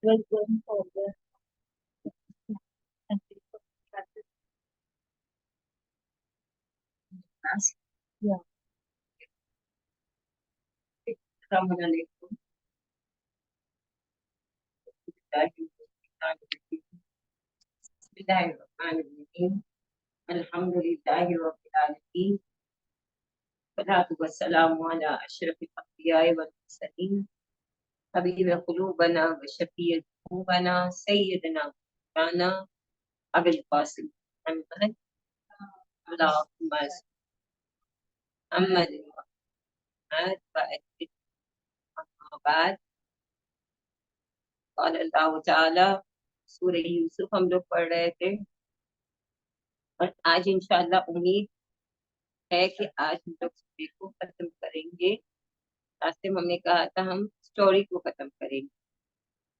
was going forward. Yeah. السلام علیکم. بسم اللہ الرحمن الرحیم. الحمد للہ رب العالمین. والصلاة والسلام علی اشرف الانبیاء والمرسلین. حبیب قلوبنا وشفیع ذنوبنا سیدنا مولانا ابو القاسم محمد اللہم محمد محمد بعد. قال اللہ تعالی. سورہ یوسف ہم لوگ پڑھ رہے تھے، اور آج انشاءاللہ امید ہے کہ آج ہم لوگ سورے کو ختم کریں گے. لاسٹ ٹائم ہم نے کہا تھا ہم اسٹوری کو ختم کریں گے،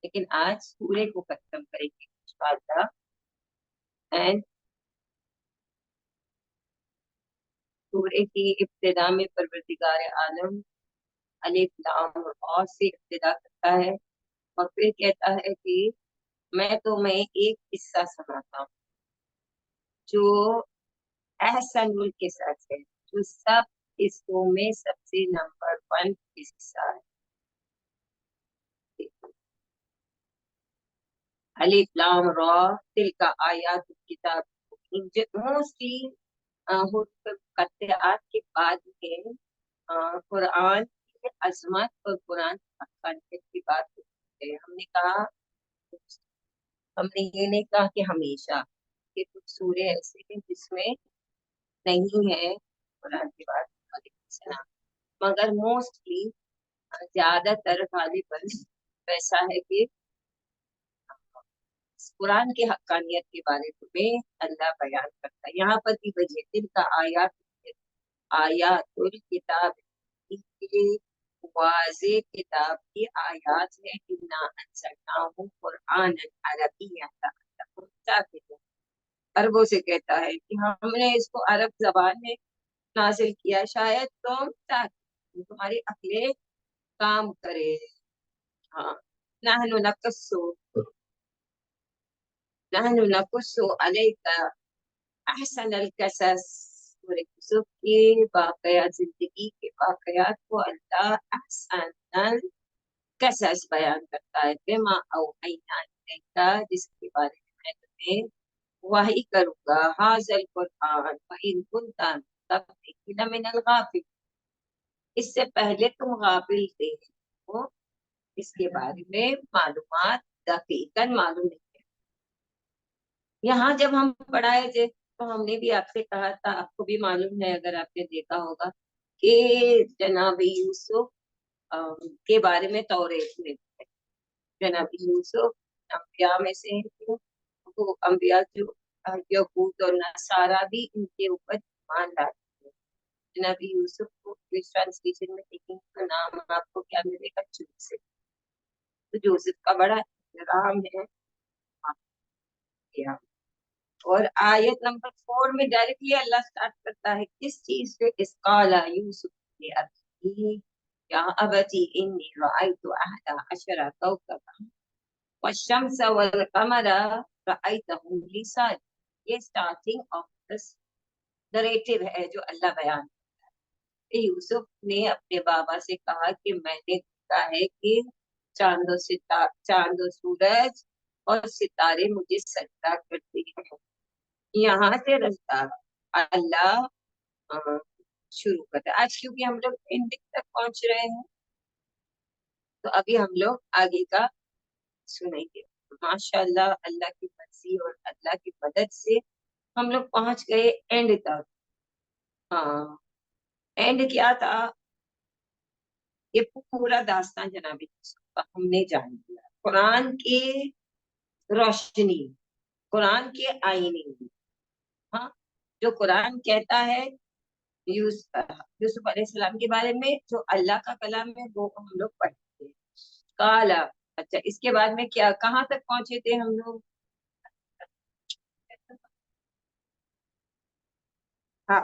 لیکن آج سورے کو ختم کریں گے انشاءاللہ. اینڈ سورے کی ابتدا میں پروردگار عالم الف لام را سے ابتدا کرتا ہے، اور پھر کہتا ہے کہ میں تمہیں ایک قصہ سناتا ہوں جو احسن القصص ہے، جو سب قصوں میں سب سے نمبر 1 قصہ ہے. الف لام را تلک آیات الکتاب. موسٹلی قطعات کے بعد میں قرآن کی عظمت اور قرآن کی حقانیت کی بات ہوتی ہے. ہم نے یہ نہیں کہا کہ ہمیشہ، کہ کچھ سورے ایسے ہیں جس میں نہیں ہے قرآن کی بات، علیہ السلام، مگر موسٹلی زیادہ تر غالباً ویسا ہے کہ قرآن کی حقانیت کے بارے میں اللہ بیان کرتا ہے. یہاں پر بھی وجہ دل کا آیات الکتاب، یہ واضح کتاب کی آیات ہے. انا انزلناہ قرآنا عربیا لعلکم. عربوں سے کہتا ہے کہ ہم نے اس کو عرب زبان میں نازل کیا، شاید تم تمہاری عقلیں کام کرے. ہاں. نحن نقص علیک احسن القصص. سورہ یوسف کی واقعات، زندگی کے واقعات کو اللہ احسن القصص بیان کرتا ہے. بما اوحینا الیک، جس کے بارے میں تمہیں وحی کروں گا. ھذا القرآن وإن كنت من قبلہ لمن الغافلین. اس سے پہلے تم غافل تھے، وہ اس کے بارے میں معلومات دقیقاً معلوم نہیں. یہاں جب ہم پڑھائے تھے تو ہم نے بھی آپ سے کہا تھا، آپ کو بھی معلوم ہے اگر آپ نے دیکھا ہوگا، کہ جناب یوسف کے بارے میں توریت میں ہے. جناب یوسف انبیاء میں سے ہیں، وہ انبیاء جو یہود اور نصارہ بھی ان کے اوپر ایمان لاتے ہیں. جناب یوسف کو ٹرانسلیشن میں دیکھیں تو نام آپ کو کیا ملے گا؟ جوزف. تو جوزف کا بڑا احترام ہے. اور آیت نمبر 4 میں ڈائریکٹلی اللہ سٹارٹ کرتا ہے کس چیز سے؟ اس قال یوسف لأبیہ یا ابتی انی رأیت احد عشر کوکبا والشمس والقمر رأیتهم لی ساجدین. یہ سٹارٹنگ آف دس نریٹو ہے جو اللہ بیان کرتا ہے. یوسف نے اپنے بابا سے کہا کہ میں نے دیکھا ہے کہ چاند و سورج اور ستارے مجھے سجدہ کرتے ہیں. یہاں سے رستہ اللہ شروع کرتا ہے. آج کیونکہ ہم لوگ اینڈنگ تک پہنچ رہے ہیں تو ابھی ہم لوگ آگے کا سنیں گے. ماشاء اللہ، اللہ کی مرضی اور اللہ کی مدد سے ہم لوگ پہنچ گئے اینڈ تک. ہاں، اینڈ کیا تھا؟ یہ پورا داستان جناب یوسف کا ہم نے جان لیا. قرآن کی روشنی، قرآن کے آئینے. ہاں، جو قرآن کہتا ہے یوسف علیہ السلام کے بارے میں، جو اللہ کا کلام ہے، وہ ہم لوگ پڑھتے ہیں. کالا. اچھا، اس کے بعد میں کیا، کہاں تک پہنچے تھے ہم لوگ؟ ہاں.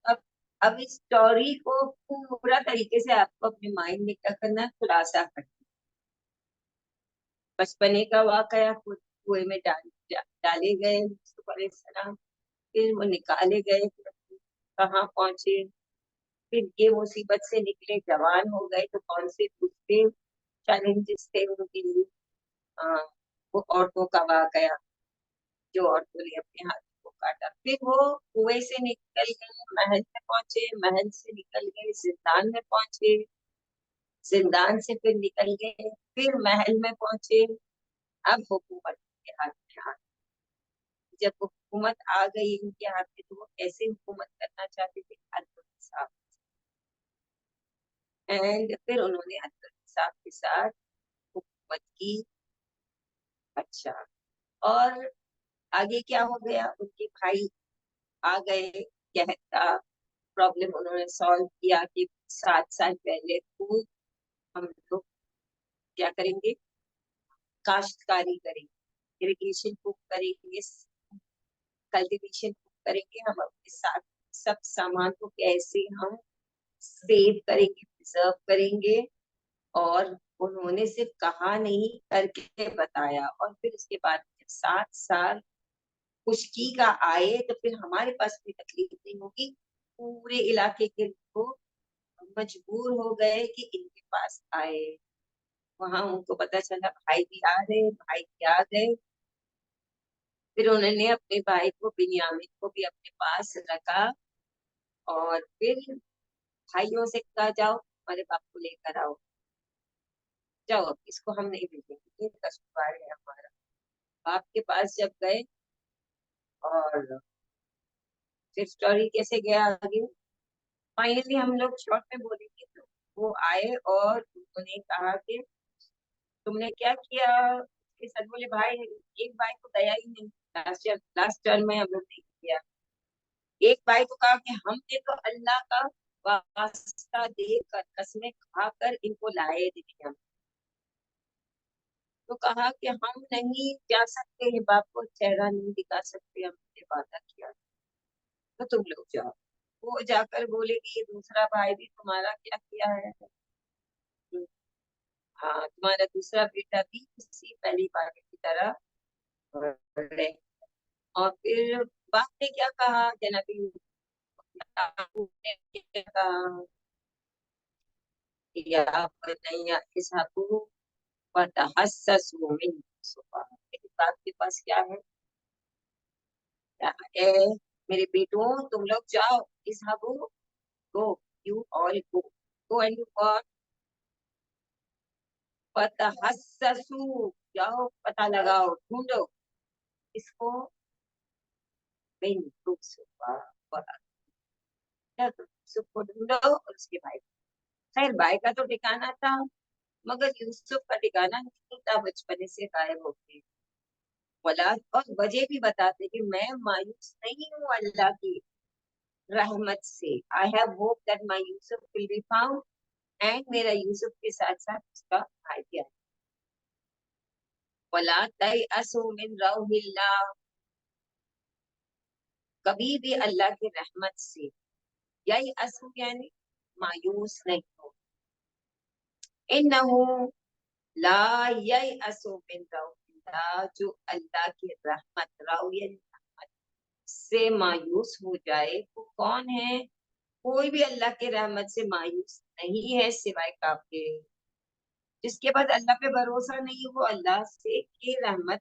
اب اب اس اسٹوری کو پورا طریقے سے آپ کو اپنے مائنڈ میں کیا کرنا ہے؟ خلاصہ کرنا. बचपने का वाकया, कुएं में डाले गए यूसुफ अलैहिस्सलाम, फिर वो निकाले गए, फिर कहाँ पहुंचे, फिर ये मुसीबत से निकले, जवान हो गए, तो कौन से दूसरे चैलेंजेस थे उनके लिए। हाँ, वो औरतों का वाकया, जो औरतों ने अपने हाथ को काटा, फिर वो कुएं से निकल गए, महल में पहुंचे, महल से निकल गए, जिंदान में पहुंचे, जिंदान से फिर निकल गए, फिर महल में पहुंचे। अब हुकूमत के हाथ में आ, जब हुकूमत आ गई इनके हाथ में, तो वो कैसे हुकूमत करना चाहते थे, अदल इंसाफ। एंड फिर उन्होंने अदल इंसाफ के साथ हुकूमत की। अच्छा, और आगे क्या हो गया, उनके भाई आ गए, कहता प्रॉब्लम उन्होंने सॉल्व किया कि 7 साल पहले खूब हम लोग क्या करेंगे, काश्तकारी करेंगे, इरिगेशन खूब करेंगे, कल्टीवेशन खूब करेंगे, हम अपने साथ सब सामान को कैसे हम सेव करेंगे, प्रिजर्व करेंगे। और उन्होंने सिर्फ कहा नहीं, करके बताया। और फिर उसके बाद जब 7 साल खुशकी का आए, तो फिर हमारे पास कोई तकलीफ नहीं होगी। पूरे इलाके के लोग मजबूर हो गए कि इनके पास आए। वहां उनको पता चला भाई भी आ रहे, भाई भी आ गए। फिर उन्होंने अपने भाई को, बिन्यामीन को भी अपने पास रखा, और फिर भाइयों से कहा, जाओ हमारे बाप को लेकर आओ, जाओ, अब इसको हम नहीं भेजेंगे, ये कसूरवार है हमारा। बाप के पास जब गए, और फिर स्टोरी कैसे गया आगे, फाइनली हम लोग शॉर्ट में बोलेंगे, तो वो आए और उन्होंने कहा कि तुमने क्या किया के साथ। बोले भाई, एक भाई तो गया ही नहीं, लास्ट टर्म में हम लोग नहीं किया। एक भाई तो कहा कि हमने तो अल्लाह का वास्ता देकर, कसमें खाकर इनको लाए दिया। तो कहा कि हम नहीं जा सकते हैं, बाप को चेहरा नहीं दिखा सकते, हमने वादा किया, तो तुम लोग जाओ। वो जाकर बोले कि ये दूसरा भाई भी तुम्हारा क्या किया है। हाँ, तुम्हारा दूसरा बेटा भी इसी पहली वाले की तरह है। और फिर बाप ने क्या कहा, जनाबी याकूब ने क्या कहा, या बनैया इसहाकू वतहस्ससू मिन यूसुफ। मेरे बाप के पास क्या है, क्या है, मेरे बेटों तुम लोग जाओ, इसहाकू, go, you all go, go and you got, वतहस्ससू, जाओ पता लगाओ, ढूंढो इसको, मिन यूसुफ, यूसुफ को ढूंढो और उसके भाई। खैर भाई का तो ठिकाना था, मगर यूसुफ का ठिकाना नहीं था, बचपने से गायब हो गए। औलाद और वजह भी बताते कि मैं मायूस नहीं हूँ अल्लाह की रहमत से। I have hope that my Yusuf will be found, and मेरा यूसुफ के साथ साथ उसका भाई भी आया। वला तयअसू मिन रौहिल्लाह, कभी भी अल्लाह की रहमत से यही असू यानी मायूस नहीं हो। इन्नहु ला ययअसू मिन रौहिल्लाह, जो अल्लाह की रहमत, रौयल से मायूस हो जाए वो कौन है। कोई भी अल्लाह के रहमत से मायूस नहीं है सिवाय काफिर। जिसके बाद अल्लाह पे भरोसा नहीं, वो अल्लाह से की रहमत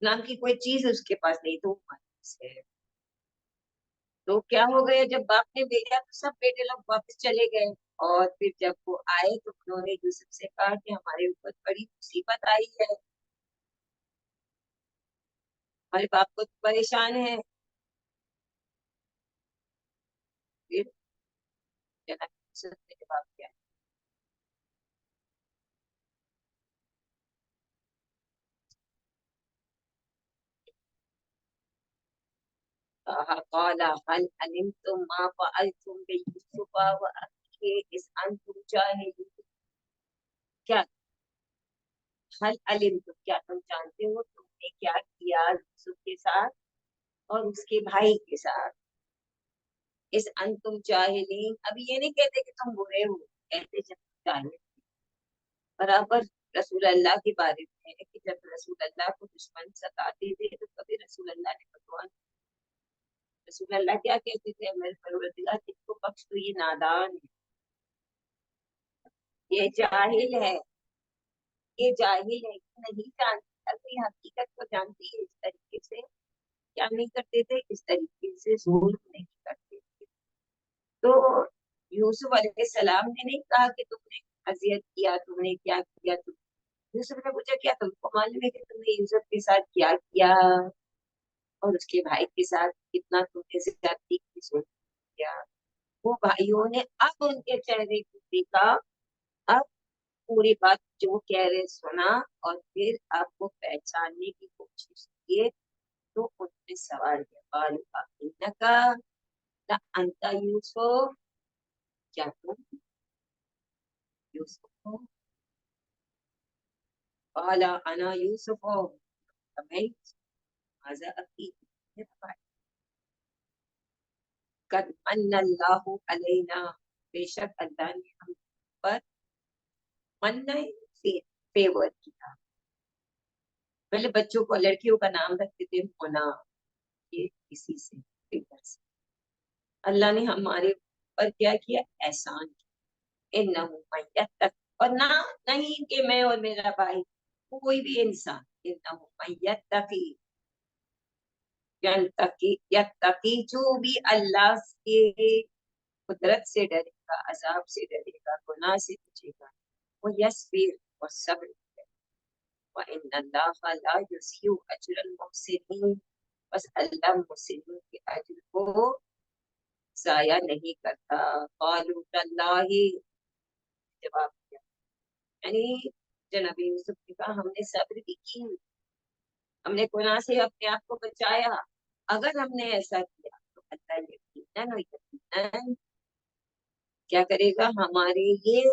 नाम की कोई चीज उसके पास नहीं, तो वो मायूस है। तो क्या हो गया, जब बाप ने भेजा तो सब बेटे लोग वापस चले गए। और फिर जब वो आए तो उन्होंने यूसुफ से कहा कि हमारे ऊपर बड़ी मुसीबत आई है, हमारे बाप को तो परेशान है। फिर जनाब यूसुफ ने जवाब दिया, قال هل علمتم ما فعلتم بيوسف وأخيه إذ أنتم جاهلون। क्या, हल अलिमतुम, क्या तुम जानते हो तुमने क्या किया यूसुफ के साथ और उसके भाई के साथ। इस अंतुम जाहिलीन, अभी ये नहीं कहते कि तुम बुरे हो, कहते जब तुम जाहिल, बराबर। रसूल अल्लाह के बारे में है कि जब रसूल अल्लाह को दुश्मन सताते थे तो कभी रसूल अल्लाह ने भगवान रसूल अल्लाह क्या कहते थे, मेरे परवरदिगार इसको बख्श, तो ये नादान है, ये जाहिल है, ये जाहिल है, ये नहीं जानती, अपनी हकीकत को जानती है। इस तरीके से क्या नहीं करते थे, इस तरीके से जुल्म नहीं करते थे। तो यूसुफ अलैहिस्सलाम ने नहीं कहा कि तुमने अजियत किया, तुमने क्या किया, तुम यूसुफ ने पूछा क्या तुमको मालूम है कि तुमने यूसुफ के साथ क्या किया और उसके भाई के साथ कितना तुमने ज्यादती की, सुन किया। वो भाइयों ने अब उनके चेहरे को देखा, अब पूरी बात जो कह रहे सुना और फिर आपको पहचानने की कोशिश किए, तो उनने सवाल किया, "कालू इन्नका ला अंता यूसुफ, क्या तुम यूसुफ हो?" काला अना यूसुफ हो, मैं हाजा अखी, मेरा भाई। कद मन्नल्लाहु अलैना, बेशक अल्लाह ने हम पर मन्ना फेवर किया। पहले बच्चों को, लड़कियों का नाम रखते थे मोना, ये इसी से फेवर से। अल्लाह ने हमारे ऊपर क्या किया, एहसान किया। इन्नहु मन यत्तक, और ना, नहीं कि मैं और मेरा भाई, कोई भी इंसान, इन्नहु मन यत्तकी, यत्तकी, यत्तकी, जो भी अल्लाह के कुदरत से डरेगा, अजाब से डरेगा, गुनाह से बचेगा, वो यस्बिर, और सब्र करेगा। व इन्नल्लाहा ला युज़िउ अजरल मुहसिनीन, बस अल्लाह मुहसिनीन के अजर को जाया नहीं करता। क़ालू तल्लाही, जवाब दिया, यानी जनाब यूसुफ ने कहा हमने सब्र भी की, हमने गुनाह से अपने आप को बचाया, अगर हमने ऐसा किया तो अल्लाह यकीनन और यकीनन क्या करेगा, हमारे ये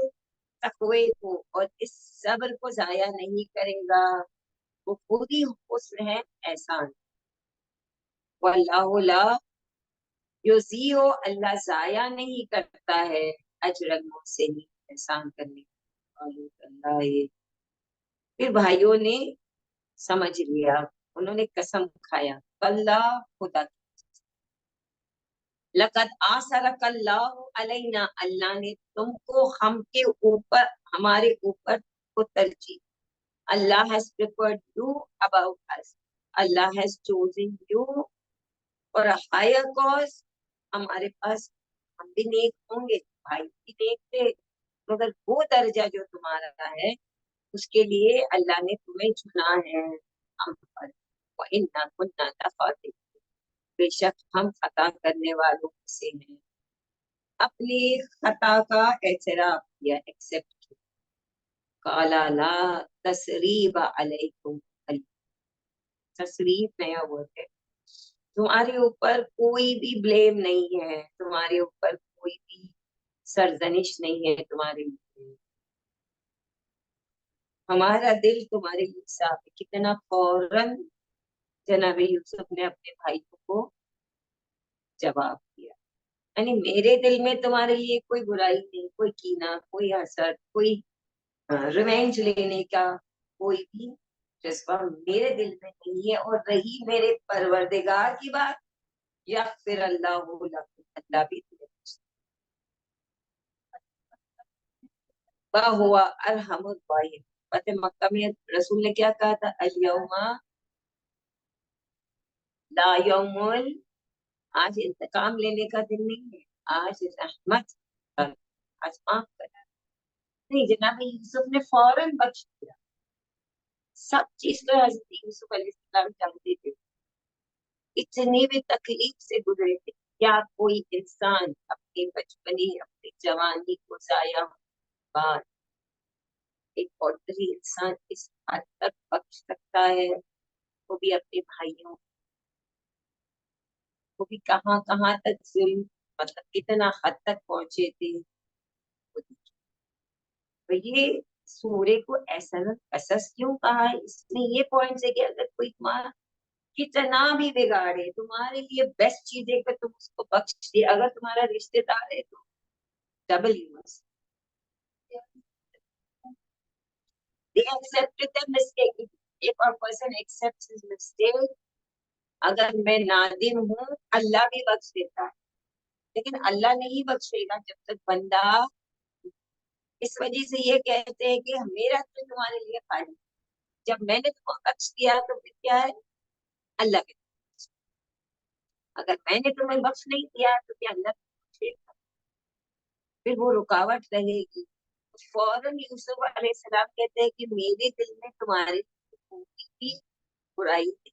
तकवे को और इस सब्र को जाया नहीं करेगा, वो खुद ही हुस्न है, एहसान। वल्लाहु ला युज़ीउ, अल्लाह जाया नहीं करता है अजरल मुहसिनीन, एहसान करने वालों। ये फिर भाइयों ने समझ लिया, उन्होंने कसम खाया, अल्लाह खुदा की, लक़द आसरकल्लाहु अलैना, अल्लाह ने तुमको हम के ऊपर, हमारे ऊपर को तरजीह, Allah has preferred you about us, Allah has chosen you for a higher cause. हमारे पास हम भी नेक होंगे, भाई भी नेक थे, मगर वो दर्जा जो तुम्हारा है उसके लिए अल्लाह ने तुम्हें चुना है हम पर। व इन्ना कुन्ना लखातिन, बेशक हम खता करने वालों में से हैं। अपनी खता का एतराफ किया, एक्सेप्ट किया। काला ला तसरीब अलैकुम, तसरीफ नया वर्ड है, तुम्हारे ऊपर कोई भी ब्लेम नहीं है, तुम्हारे ऊपर कोई भी सरजनिश नहीं है, तुम्हारे ऊपर हमारा दिल तुम्हारे लिए साफ है। कितना फौरन जनाब यूसुफ ने अपने भाइयों को जवाब दिया, यानी मेरे दिल में तुम्हारे लिए कोई बुराई नहीं, कोई कीना, कोई हसद, कोई रिवेंज लेने का कोई भी जज्बा मेरे दिल में नहीं है। और रही मेरे परवरदिगार की बात, या फिर अल्लाह अल्लाह भी तुम्हें हुआ अरहमुर राहिम। फतेह मक्का में रसूल ने क्या कहा था, अल यौमा ला यौमुल, आज इंतकाम लेने का दिन नहीं है, आज रहमत का, आज माफ करना। नहीं, जनाब यूसुफ ने फौरन बख्श दिया, सब चीज तो हजरत यूसुफ अलैहिस्सलाम जानते थे, इतनी भी तकलीफ से गुजरे थे। क्या कोई इंसान अपने बचपने, अपनी जवानी को जाया बाद एक ऑर्डनरी इंसान इस हद तक बख्श सकता है, वो भी अपने भाइयों को भी कहाँ कहाँ तक जुल्म, मतलब कितना हद तक पहुंचे थे वो देखिए। तो ये सूर्य को ऐसा ना कसस क्यों कहा है, इसमें ये पॉइंट है कि अगर कोई तुम्हारा कितना भी बिगाड़े, तुम्हारे लिए बेस्ट चीज है कि तुम उसको बख्श दे, अगर तुम्हारा रिश्तेदार है तो double U must they accepted the mistake. If a person accepts his mistake, अगर मैं नादिम हूँ, अल्लाह भी बख्श देता है, लेकिन अल्लाह नहीं बख्शेगा जब तक बंदा इस वजह से ये कहते हैं कि मेरा तो तुम्हारे लिए खाली, जब मैंने तुमको बख्श दिया तो फिर क्या है, अल्लाह के, अगर मैंने तुम्हें बख्श नहीं दिया तो क्या अल्लाह बख्शेगा, फिर वो रुकावट रहेगी। फौरन यूसुफ अलैहिस्सलाम कहते हैं कि मेरे दिल में तुम्हारे की बुराई थी,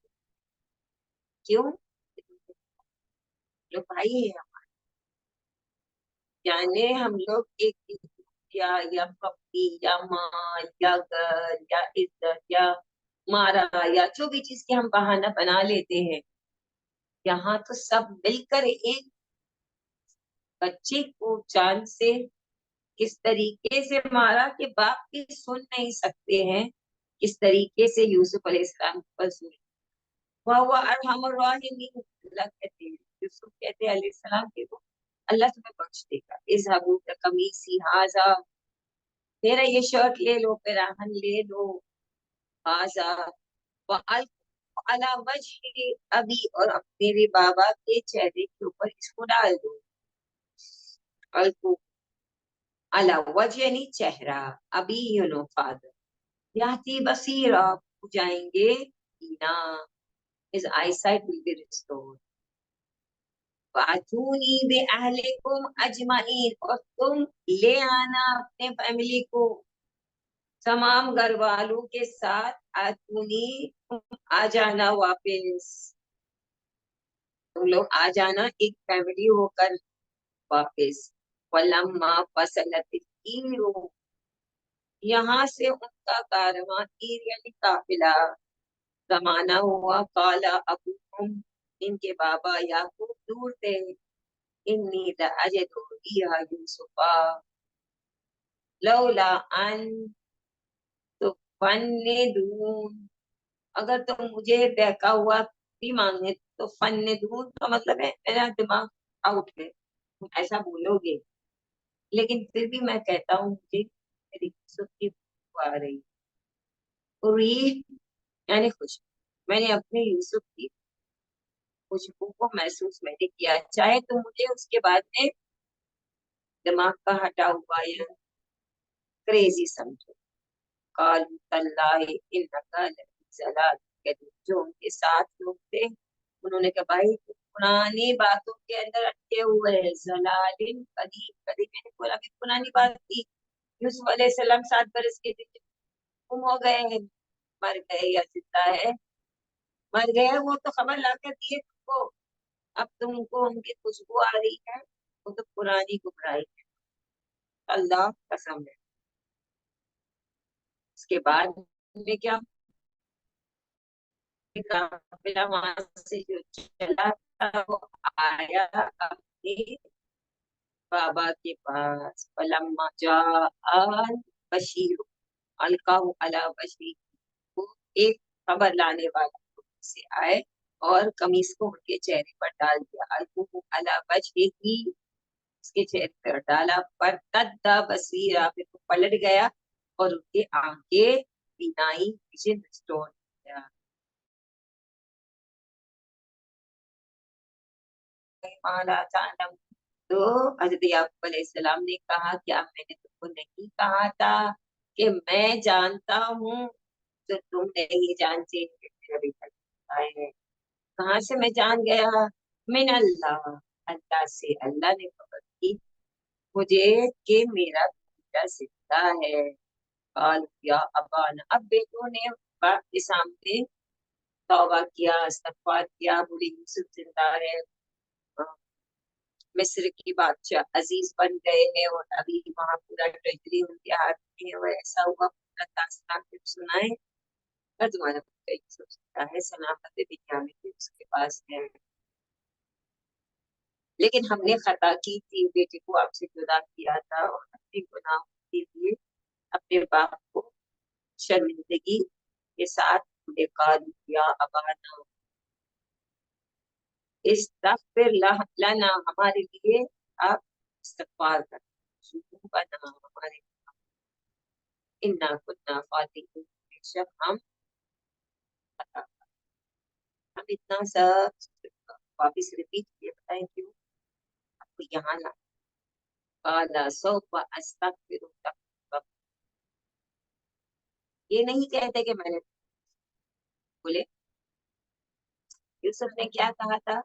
क्यों, जो भाई है हमारे, यानी हम लोग एक या पप्पी या माँ या घर या इज्जत या मारा या जो भी चीज के हम बहाना बना लेते हैं, यहाँ तो सब मिलकर एक बच्चे को जान से किस तरीके से मारा कि बाप भी सुन नहीं सकते हैं, किस तरीके से यूसुफ अलैहिस्सलाम पर सुन, वह अरहमुर राहिमीन, अल्लाह कहते हैं, यूसुफ कहते हैं अलैहिस्सलाम के को अल्लाह तुम्हें बख्श देगा। इज़हबू कमीसी हाजा, मेरा ये शर्ट ले लो, पिराहन ले लो, हाजा अला वजहि अभी, और मेरे बाबा के चेहरे के ऊपर इसको डाल दो, अलकू अला वजह यानी चेहरा, अभी यू नो फादर, याती बसीरा, हो जाएंगे बीना, his eyesight will be restored। वातूनी बे अहलिकुम अजमाइन, और तुम ले आना अपने फैमिली को तमाम घर वालों के साथ, आतूनी तुम आ जाना वापस, तुम लोग आ जाना एक फैमिली होकर वापस। वलम्मा फसलत ईरो, यहाँ से उनका कारवां, ईर यानी काफिला रवाना हुआ, काला अबूहुम, इनके बाबा याकूब दूर थे, इन्नी लअजिदु रिहा यूसुफा लौला अन तुफन्निदून, अगर तुम मुझे बहका हुआ भी मांगे तो फन्निदून का मतलब है मेरा दिमाग आउट है, तुम ऐसा बोलोगे, लेकिन फिर भी मैं कहता हूँ मुझे मेरी यूसुफ की खुशबू आ रही, रीह यानी खुश, मैंने अपने यूसुफ की खुशबू को महसूस मैंने किया, चाहे तुम मुझे उसके बाद में दिमाग का हटा हुआ या क्रेजी समझो। कालू तल्लाहि इन्नका लफी ज़लालिक, जो उनके साथ लोग थे उन्होंने कहा भाई तुम पुरानी बातों के अंदर अटके हुए है, जलालिन कदीम, कदीम मैंने बोला कि पुरानी बात थी, यूसुफ अलैहिस्सलाम 7 बरस के थे, गुम हो गए हैं, मर गए या जिंदा है, मर गए हैं, वो तो खबर ला कर दिए तुमको, अब तुमको उनकी खुशबू आ रही है, वो तो पुरानी गुमराही है, अल्लाह कसम है। उसके बाद में क्या, काफिला वहां से जो चला था वो आया अपने बाबा के पास, फलम्मा जाअल बशीर अलकाहु अला बशीर, वो एक खबर लाने वाला से आए और कमीज को उनके चेहरे पर डाल दिया, अलकुहु अला वजहिही, उसके चेहरे पर डाला, पर तद्दा बसीरा, फिर वो पलट गया और उनके आंखें बीनाई विजन रिस्टोर किया। माला तालम, तो हजरत याकूब अलैहिस्सलाम ने कहा क्या मैंने तुमको नहीं कहा था कि मैं जानता हूँ जो तुम नहीं जानते, अभी तक आए हैं, कहाँ से मैं जान गया, मिन अल्लाह, अल्लाह से, अल्लाह ने खबर की मुझे कि मेरा बेटा जिंदा है। काल या अबाना, अब बेटों ने बाप के सामने तौबा किया, इस्तगफार किया, बोले यूसुफ जिंदा है, मिस्र की बादशाह अजीज बन गए हैं और अभी वहां पूरा ट्रेजरी उनके हाथ में है, और ऐसा हुआ पूरा दास्तान फिर सुनाए, और तुम्हारा बेटा यूसुफ जिंदा है, सलामत बिन्यामीन भी उसके पास है, लेकिन हमने खता की थी, बेटे को आपसे जुदा किया था और अपने गुनाहों के लिए अपने बाप को शर्मिंदगी के साथ बेकार किया। अबाना, इस्तगफिर लना, हमारे लिए आप इस्तगफार करें, का नाम हमारे, इन्ना कुन्ना फातिहीन, बेशक हम इतना सब वापिस रिपीट किए, बताएं क्यों आपको यहाँ ना। काला सौफा अस्तगफिरु लक, ये नहीं कहते कि मैंने बोले। यूसुफ ने क्या कहा था?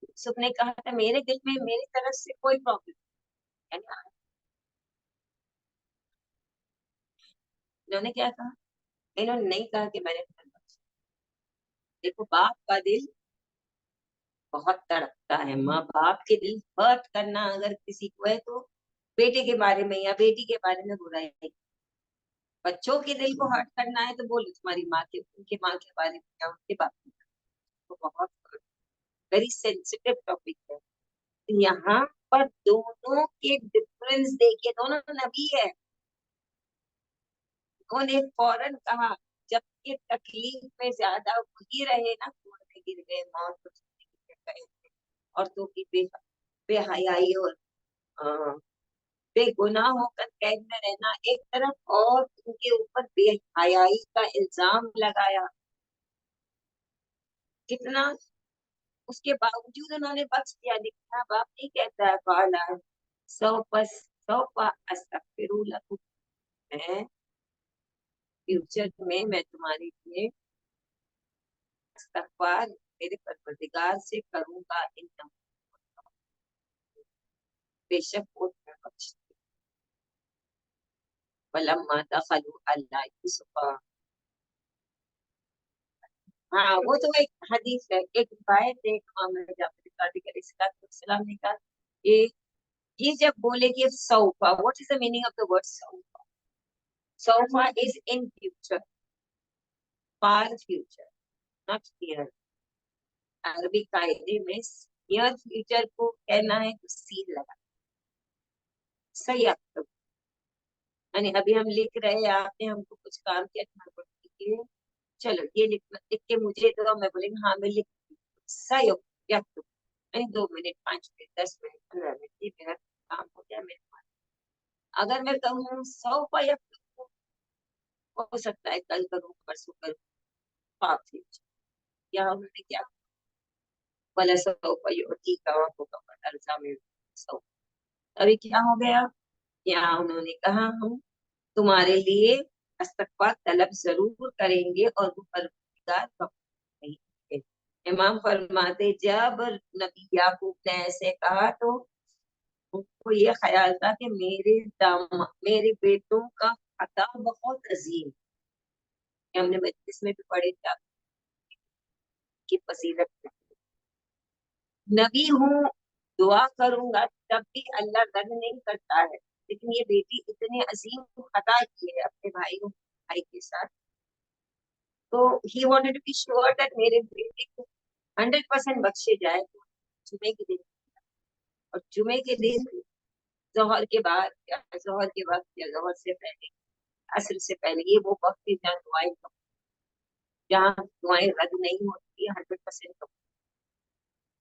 यूसुफ ने कहा था मेरे दिल में मेरी तरफ से कोई प्रॉब्लम, यानी इन्होंने क्या कहा? इन्होंने नहीं कहा कि मैंने तुम्हें बख्शा। देखो, बाप का दिल बहुत तड़पता है, माँ बाप के दिल हर्ट करना अगर किसी को है तो बेटे के बारे में या बेटी के बारे में बुराई। बच्चों के दिल को हर्ट करना है तो बोलो तुम्हारी माँ के, उनके माँ के बारे में या उनके बाप के बारे में। तो बहुत वेरी सेंसिटिव टॉपिक है। यहाँ पर दोनों के डिफरेंस देखिए, दोनों नबी है। उन्होंने फौरन कहा, जबकि तकलीफ में ज्यादा वही रहे ना, कुएं में गिर गए, मौत को छूने के गए थे, औरतों की बेहयाई और अ, बेगुनाह होकर कैद में रहना एक तरफ, और उनके ऊपर बेहयाई का इल्जाम लगाया। कितना, उसके बावजूद उन्होंने बख्श दिया। लिखना बाप नहीं कहता है काला सौ पा अस्तगफिरु लकुम, मैं फ्यूचर में मैं तुम्हारे लिए इस्तगफार मेरे परवरदिगार से करूंगा, इन बेशक वो तुम्हें बख्श दे। वलम्मा दखलू अला यूसुफ, हाँ वो तो एक हदीस है, एक रिवायत है। इमाम जाफर सादिक अलैहिस्सलाम ने कहा, ये ये जब बोले कि सौफा, what is the meaning of the word सौफा? सौफा is in future, far future, not near. अरबी कायदे में नियर फ्यूचर को कहना है तो सीन लगा, सही आप। यानी अभी हम लिख रहे हैं, आपने हमको कुछ काम किया तो हमको लिखिए, चलो ये लिख के मुझे दो, मैं बोलेंगे हाँ मैं लिख, सही हो या तो यानी 2 मिनट, 5 मिनट, 10 मिनट, 15 मिनट, ये मेरा काम हो गया मेरे पास। अगर मैं कहूँ 100 या हो सकता है कल करूँ, परसों करूँ, पाप फ्यूचर। यहाँ उन्होंने क्या, वाला 100 का होगा अर्जा में 100। अभी क्या हो गया, यहाँ उन्होंने कहा हम तुम्हारे लिए इस्तगफार तलब जरूर करेंगे और वो परवरदिगार कबूल नहीं करेंगे। इमाम फरमाते जब नबी याकूब ने ऐसे कहा तो उनको ये ख्याल था कि मेरे बेटों का अता बहुत अजीम है। हमने मजलिस में भी पढ़े थे आपकी फजीलत। नबी हूँ, दुआ करूंगा तब भी अल्लाह रद्द नहीं करता है, लेकिन ये बेटी इतने अजीम खता की है अपने भाई के साथ, तो he wanted to be sure that मेरे बेटे को 100% बख्शे जाए। तो जुमे के दिन, और जुमे के दिन जोहर के बाद या जोहर के वक्त या जोहर से पहले, असर से पहले, ये वो वक्त है जहाँ दुआएं रद्द नहीं होती है 100%।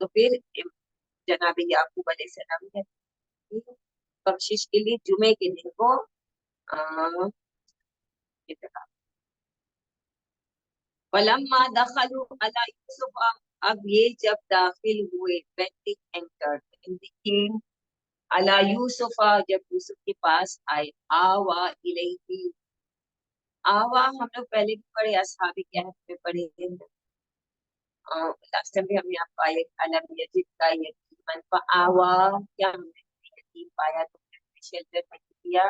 तो फिर जनाब याकूब अलैहिस्सलाम ने बख्शिश के लिए जुमे के दिन को इंतखाब। वलम्मा दखलू अला यूसुफ, अब ये जब दाखिल हुए, when they entered, when they came अला यूसुफा, जब यूसुफ के पास आए, आवा इलैहि, आवा हम लोग पहले भी पढ़े, असहाबी कहफ में पढ़े, लास्ट टाइम भी हमने आपको आयत अलम यजिद का यतीमन आवा, क्या हमने यतीम पाया तो शेल्टर में किया।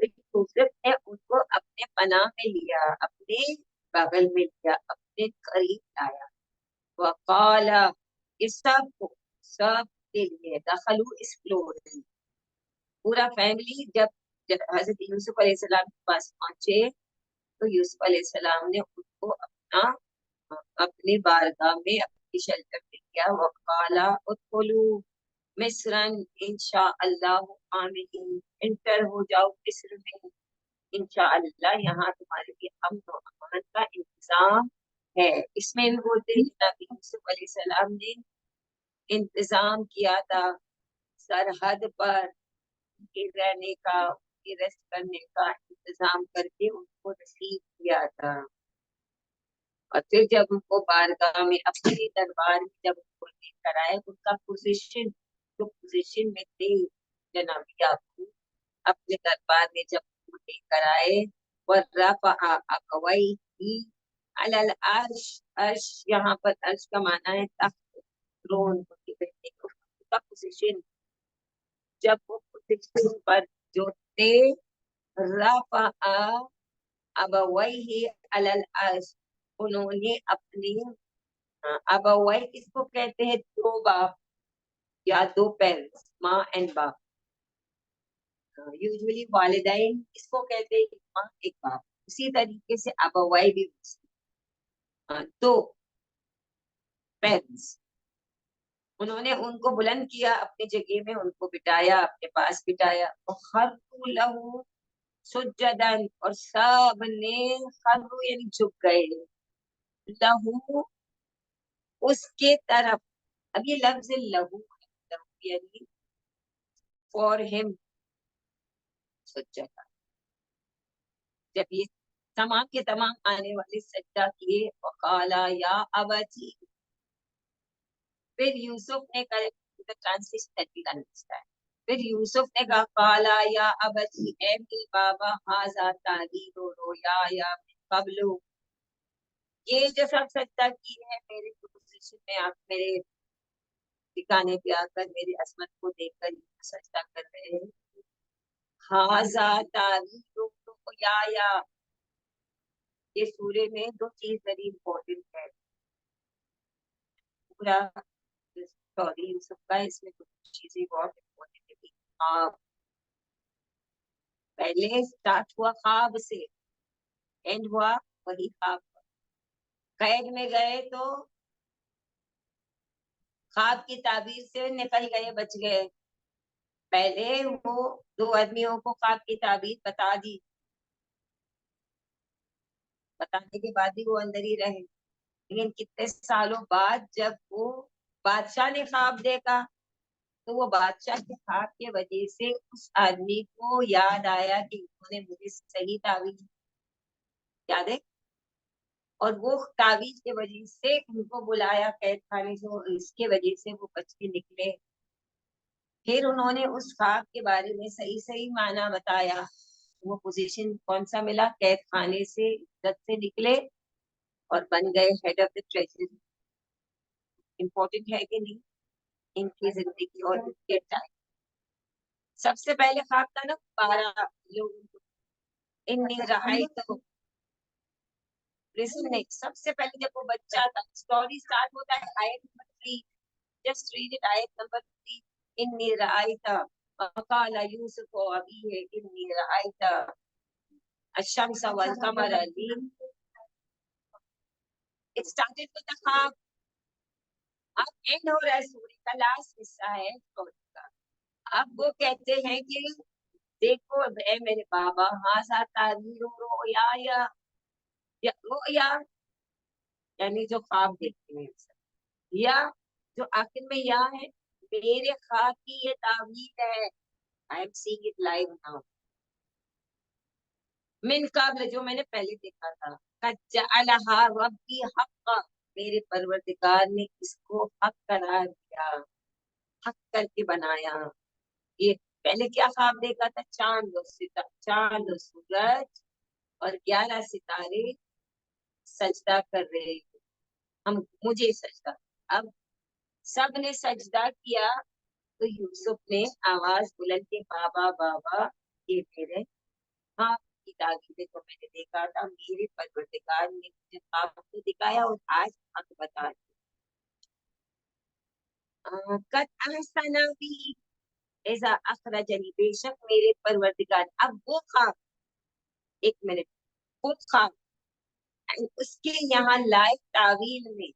यूसुफ ने उनको अपने पनाह में लिया, अपने बगल में लिया, अपने करीब लाया। वकाला, इस सब को, सब के लिए दखलू एक्सप्लोर, पूरा फैमिली जब हजरत यूसुफ अलैहिस्सलाम के पास पहुंचे तो यूसुफ अलैहिस्सलाम ने उनको अपनी बारगाह में अपनी शेल्टर में लिया। वकाला उदखुलू मिस्रन इंशाअल्लाह आमीन, इंटर हो जाओ मिस्र में इंशाअल्लाह, यहाँ तुम्हारे लिए अमन और अमान का इंतजाम है। इसमें भी बोलते हैं नबी यूसुफ अलैहिस्सलाम ने इंतजाम किया था सरहद पर के रहने का, کے ریسٹ کرنے کا انتظام کر کے ان کو ریسیو کیا تھا. اور پھر جب ان کو بارگاہ میں اپنے دربار میں جب ان کو لے کر آئے, ان کا پوزیشن جو پوزیشن میں تھے جناب یعقوب اپنے دربار میں جب ان کو لے کر آئے, وَرَفَعَ أَبَوَيْهِ عَلَى الْعَرْشِ, عرش یہاں پر عرش کا معنی ہے تخت, تھرون, ان کے بیٹے کو کا پوزیشن, جب وہ پوزیشن پر جو تھے, رفع ابویہ علی العرش, انہوں نے اپنے ابویہ کس کو کہتے ہیں, دو باپ یا دو پیرنٹس, ماں اینڈ باپ. یوزلی والدین کس کو کہتے ہیں, ماں ایک باپ. اسی طریقے سے ابویہ بھی دو پیرنٹس, انہوں نے ان کو بلند کیا اپنی جگہ میں, ان کو بٹایا, اپنے پاس بٹایا. وَخَرُّوا لَهُ سُجَّدًا, اور سب نے خرو یعنی جھک گئے, لہو اس کے طرف. اب یہ لفظ لہو یعنی فور ہم سجدہ, جب یہ تمام کے تمام آنے والے سجدہ کیے, وقالا یا ابتی, پھر یوسف نے پھر یوسف نے کہا, قالا یا ابتی, اے میرے بابا, ھذا تعبیر رؤیا من قبل, یہ جو سب سجدہ کی ہے میرے پوزیشن میں, آپ میرے ٹھکانے پہ آ کر میری عظمت کو دیکھ کر سجدہ کر رہے ہیں. ھذا تعبیر رؤیا, یہ سورے میں دو چیز بڑی امپورٹنٹ ہے. پورا سوری یوسف کا, اس میں کچھ چیزیں بہت امپورٹنٹ ہے. خواب پہلے اسٹارٹ ہوا خواب سے, اینڈ ہوا وہی خواب. قید میں گئے تو خواب کی تعبیر سے نکل گئے, بچ گئے. پہلے وہ دو آدمیوں کو خواب کی تعبیر بتا دی, بتانے کے بعد بھی وہ اندر ہی رہے. لیکن کتنے سالوں بعد جب وہ بادشاہ نے خواب دیکھا, تو وہ بادشاہ کے خواب کی وجہ سے اس آدمی کو یاد آیا کہ انہوں نے مجھے صحیح تعویذ یاد ہے, اور وہ تعویذ کی وجہ سے ان کو بلایا قید خانے سے, اس کے وجہ سے وہ بچ کے نکلے. پھر انہوں نے اس خواب کے بارے میں صحیح صحیح معنی بتایا. وہ پوزیشن کون سا ملا, قید خانے سے عزت سے نکلے اور بن گئے head of the treasury. Important ہے کہ نہیں ان کی زندگی اور ان کے ٹائم. سب سے پہلے خواب تھا نا 12 لوگوں کو, انی رأیت نہیں, سب سے پہلے جب وہ بچہ تھا, اسٹوری سٹارٹ ہوتا ہے آیت نمبر 3, جسٹ ریڈ اٹ, آیت نمبر 3, انی رأیت وقال یوسف ابیہ انی رأیت الشمس والقمر لی. It started with the خواب. اب اینڈ ہو رہا ہے سورہ کا, لاسٹ حصہ ہے سورہ کا. اب وہ کہتے ہیں کہ دیکھو اے میرے بابا, ھذا تعبیر رؤیا, رؤیا یعنی جو خواب دیکھتے ہیں, یا جو آخر میں یا ہے, میرے خواب کی یہ تعبیر ہے. I am seeing it live now. من قبل, جو میں نے پہلے دیکھا تھا. قد جعلھا ربی حقا, میرے پروردگار نے اس کو حق قرار دیا, حق کر کے بنایا. یہ پہلے کیا خواب دیکھا تھا, چاند و سورج اور 11 ستارے سجدہ کر رہے, ہم مجھے سجدہ. اب سب نے سجدہ کیا تو یوسف نے آواز بلند کی, بابا بابا, یہ میرے خواب کی تعبیر کو میں نے دیکھا تھا, میرے پروردگار نے مجھے خواب کو دکھایا اور آج حق بتا دیا. قد احسن بی اذا اخرجنی, بے شک میرے پروردگار. اب وہ خواب, ایک منٹ, وہ خواب اس کے یہاں لائف تعویل میں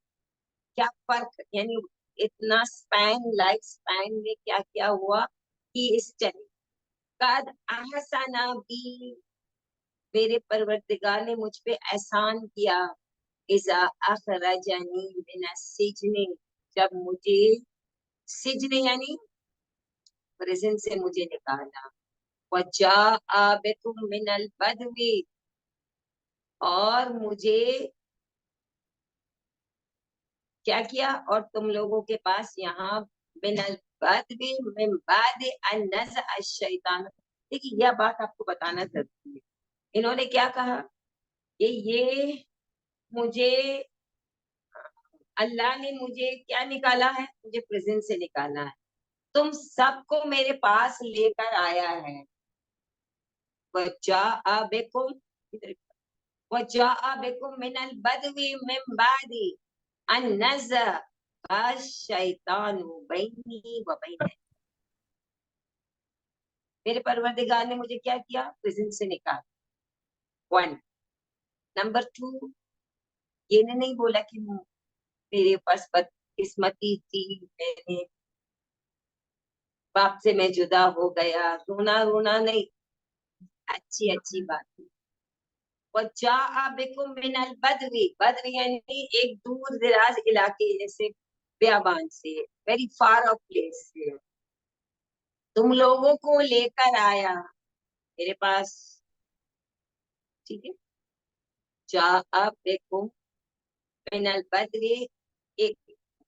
کیا فرق, یعنی اتنا سپین, لائف سپین میں کیا کیا ہوا کہ اس چلے. قد احسن بی, میرے پروردگار نے مجھ پہ احسان کیا, اذا اخرجنی من السجن, جب مجھے سجن یعنی پریزن سے مجھے نکالا. وَجَاءَ بِكُم مِّنَ الْبَدْوِ، اور مجھے کیا کیا، اور تم لوگوں کے پاس یہاں من البدو من بعد ان نزع الشیطان. دیکھیے یہ بات آپ کو بتانا ضروری ہے. انہوں نے کیا کہا کہ یہ مجھے اللہ نے مجھے کیا نکالا ہے، مجھے پریزن سے نکالا ہے، تم سب کو میرے پاس لے کر آیا ہے. وَجَاءَ بِكُم وَجَاءَ بِكُم مِّنَ الْبَدْوِ مِن بَعْدِ أَن نَزَغَ الشَّيْطَانُ بَيْنِي وَبَيْنَ، میرے پروردگار نے مجھے کیا کیا، پریزن سے نکالا. 1 نمبر 2، یہ نے نہیں بولا کہ میرے پاس بدقسمتی تھی، میرے باپ سے میں جدا ہو گیا، رونا رونا نہیں، اچھی اچھی بات. وَجَاءَ بِكُم مِّنَ الْبَدْوِ، بدو یعنی ایک دور دراز علاقے جیسے بیابان سے، ویری فار آف پلیس سے تم لوگوں کو لے کر آیا میرے پاس. ٹھیک ہے، جاء بِكُم مِّنَ الْبَدْوِ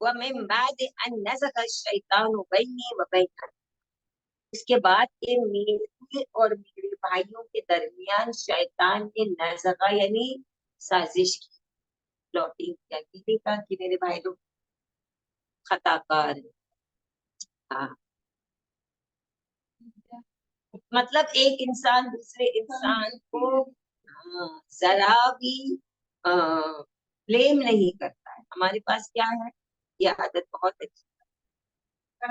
وَمِن بَعْدِ أَن نَزَغَ الشَّيْطَانُ بَيْنِي وَبَيْنَ، اس کے بعد کہ میرے اور میرے بھائیوں کے درمیان شیطان نے نزغہ یعنی سازش کی، پلاٹنگ کیا کی، دیکھا کہ میرے بھائی لوگ خطا کار ہیں. ہاں مطلب ایک انسان دوسرے انسان کو ذرا بھی بلیم نہیں کرتا ہے. ہمارے پاس کیا ہے، یہ عادت بہت اچھی ہے.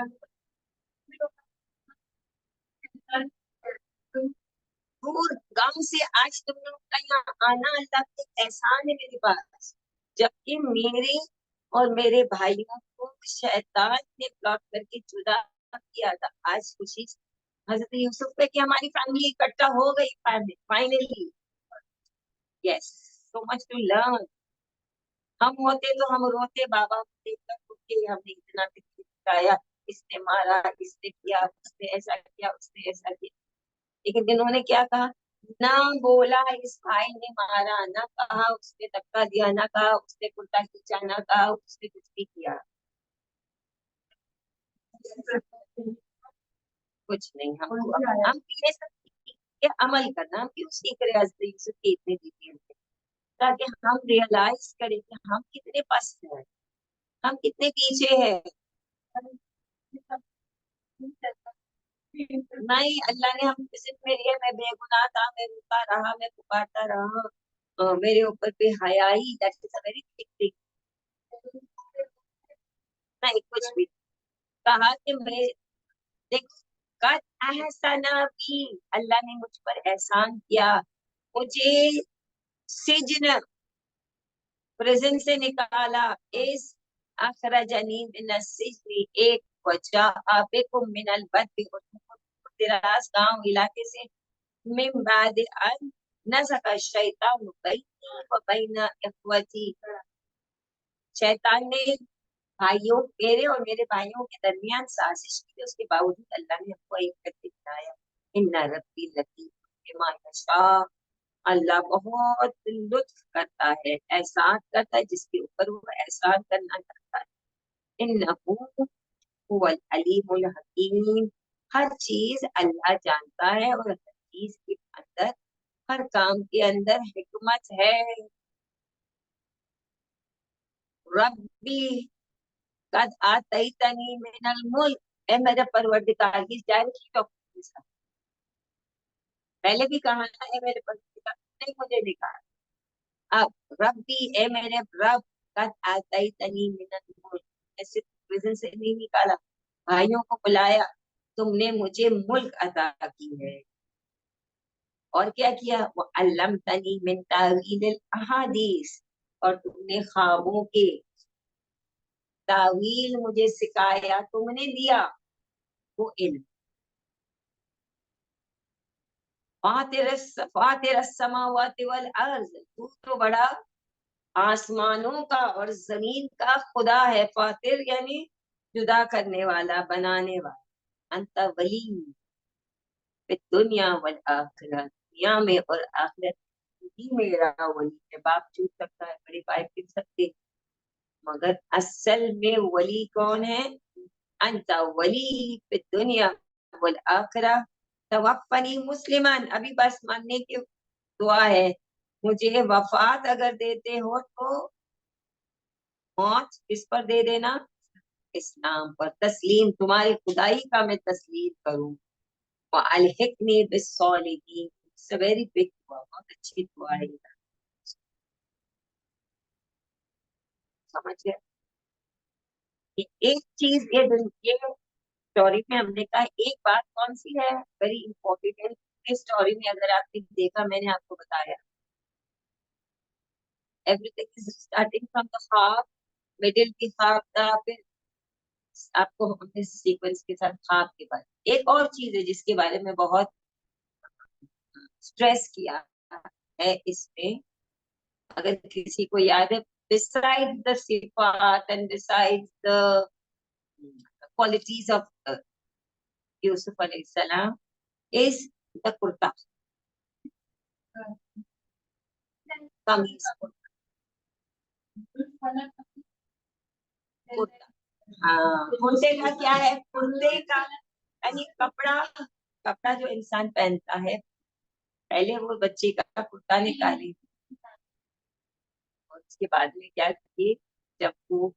دور گاؤں سے آج تم لوگ کا یہاں آنا اللہ کا احسان ہے میرے پاس، جبکہ میرے اور میرے بھائیوں کو شیطان نے بلاک کر کے جدا کیا تھا. آج خوشی حضرت یوسف پہ کہ ہماری فیملی اکٹھا ہو گئی finally. Yes, so much to learn. ہم ہوتے تو ہم روتے بابا کو دیکھ کر کہ ہم نے اتنا دکھایا، اس نے مارا، اس نے کیا، اس نے ایسا کیا، اس نے ایسا کیا. لیکن انہوں نے کیا کہا، نہ بولا اس بھائی نے مارا، نہ کہا اس نے دھکا دیا، نہ کہا اس نے کرتا کھینچا، نہ کہا اس نے کچھ بھی کیا. کچھ نہیں. ہم یہ سب عمل کرنا، ہم کیوں سیکھ رہے حضرت یوسف کے اتنے ڈیٹیل میں، تاکہ ہم ریئلائز کریں کہ ہم کتنے پست ہیں، ہم کتنے پیچھے ہیں. نہیں، اللہ نے ہم عزت میں لیے. میں بے گناہ تھا، میں روتا رہا، میں پکارتا رہا، میرے اوپر بے حیائی، that is a very big thing. نہیں کچھ بھی کہا کہ میں دیکھ قد احسن بی، اللہ نے مجھ پر احسان کیا، مجھے سجن پریزن سے نکالا، اس اخرجنی من السجن، ایک وجاء بکم من البدو، دراز گاؤں علاقے سے، من بعد ان نزغ الشیطان بینی و بین اخوتی، شیطان نے بھائیوں میرے اور میرے بھائیوں کے درمیان سازش کی، اس کے باوجود اللہ نے ہم کو ایک کرتے بنایا. ان ربی لطیف بما یشاء، اللہ بہت لطف کرتا ہے، احسان کرتا ہے جس کے اوپر وہ احسان کرنا چاہتا ہے. انہ هو العلیم الحکیم، ہر چیز اللہ جانتا ہے اور ہر چیز کے اندر، ہر کام کے اندر حکمت ہے. ربی قد آتیتنی من الملک، اے میرے پروردگار کی ڈائریکٹلی پہلے بھی کہا تھا، اے میرے پروردگار نے مجھے نکالا. اب ربی، اے میرے رب، قد آتیتنی من الملک، ایسے پریزن سے نہیں نکالا، بھائیوں کو بلایا، تم نے مجھے ملک عطا کی ہے. اور کیا کیا، وعلمتنی من تاویل الاحادیث، اور تم نے خوابوں کے تاویل مجھے سکھایا، تم نے دیا وہ علم. فاطر السماوات والارض، تو تو بڑا آسمانوں کا اور زمین کا خدا ہے. فاطر یعنی جدا کرنے والا، بنانے والا. انت ولی، दुनिया वल आखिरत, दुनिया में और आखिरत ही मेरा वली है। बाप छूट सकता है, बड़े भाई फिर सकते, मगर असल में वली कौन है? अंता वली फिद दुनिया वल आखिरा तवफ़्फ़नी मुस्लिमान। अभी बस मानने की दुआ है, मुझे वफात अगर देते हो तो मौत किस पर दे देना? इस्लाम पर। तस्लीम, तुम्हारी खुदाई का मैं तस्लीम करूं। अलहिकनी बिस्सॉलिहीन, वेरी बिग दुआ, बहुत अच्छी दुआ है। समझ गए? कि एक चीज ये स्टोरी में हमने कहा, एक बात कौन सी है वेरी इंपॉर्टेंट है इस स्टोरी में, अगर आपने देखा, मैंने आपको बताया everything is starting from the half, middle की हाफ था, फिर आपको हमने सीक्वेंस के साथ हाफ के बाद एक और चीज है जिसके बारे में बहुत स्ट्रेस किया है इसमें, अगर किसी को याद है, besides the sifat and besides the qualities of Yusuf alayhi salam is the kurta, kameez, kurta। हाँ, कुर्ते का क्या है? कुर्ते का यानी कपड़ा, कपड़ा जो इंसान पहनता है, पहले वो बच्चे का कुर्ता निकाले और उसके बाद में क्या किए, जब वो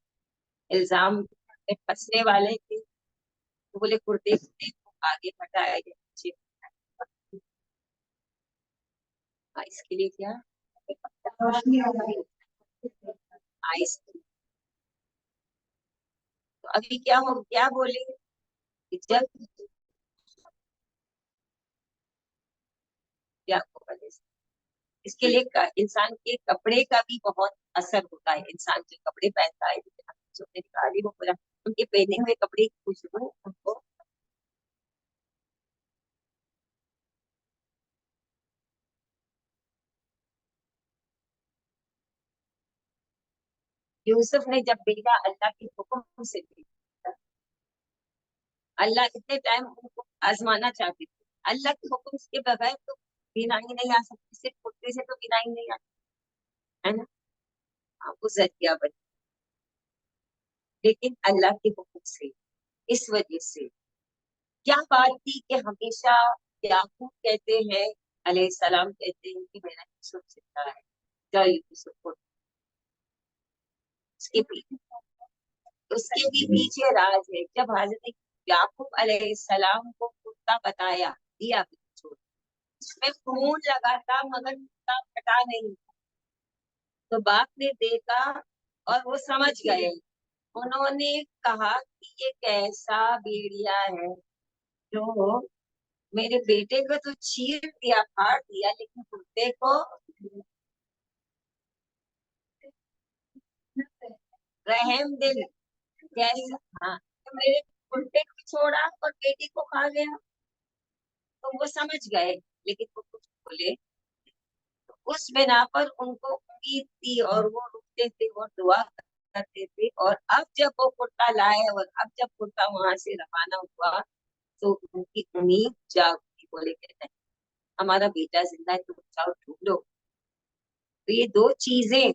इल्जाम में फंसने वाले थे तो बोले कुर्ते को आगे हटाया गया, पीछे हटाया। इसके लिए क्या? रोशनी आ रही है। आइस। तो अभी क्या हो, क्या बोले कि जब क्या होगा, इसके लिए इंसान के कपड़े का भी बहुत असर होता है। इंसान जो कपड़े पहनता है, जो निकाली वो पूरा, उनके पहने हुए कपड़े की खुशबू उनको। यूसुफ ने जब भेजा अल्लाह के हुक्म से भेजा, अल्लाह इतने टाइम उनको आजमाना चाहते थे, अल्लाह के हुक्म के बगैर तो बिनाई नहीं आ सकती, सिर्फ कुर्ते से तो बिनाई नहीं आती है ना। वो जरिया बनी, लेकिन अल्लाह के हुक्म से। इस वजह से क्या बात थी कि हमेशा याकूब कहते हैं, अलैहिस्सलाम कहते हैं कि मेरा यूसुफ जिंदा है, क्या यूसुफ को? उसके पीछे, उसके भी पीछे राज है। जब हजरत याकूब अलैहिस्सलाम को कुत्ता बताया, दिया छोड़, उसमें खून लगा था मगर कुत्ता फटा नहीं, तो बाप ने देखा और वो समझ गए। उन्होंने कहा कि ये कैसा भेड़िया है जो मेरे बेटे को तो चीर दिया, फाड़ दिया, लेकिन कुत्ते को रहम दिल कैसा। हाँ, तो मेरे कुत्ते को छोड़ा और बेटी को खा गया, तो वो समझ गए, लेकिन वो कुछ बोले। तो उस बिना पर उनको उम्मीद थी और वो रुकते थे और दुआ करते थे। और अब जब वो कुर्ता लाए और अब जब कुर्ता वहां से रवाना हुआ, तो उनकी उम्मीद जागी। बोले कहते हैं हमारा बेटा जिंदा है, तुम जाओ ढूंढो। तो ये दो चीजें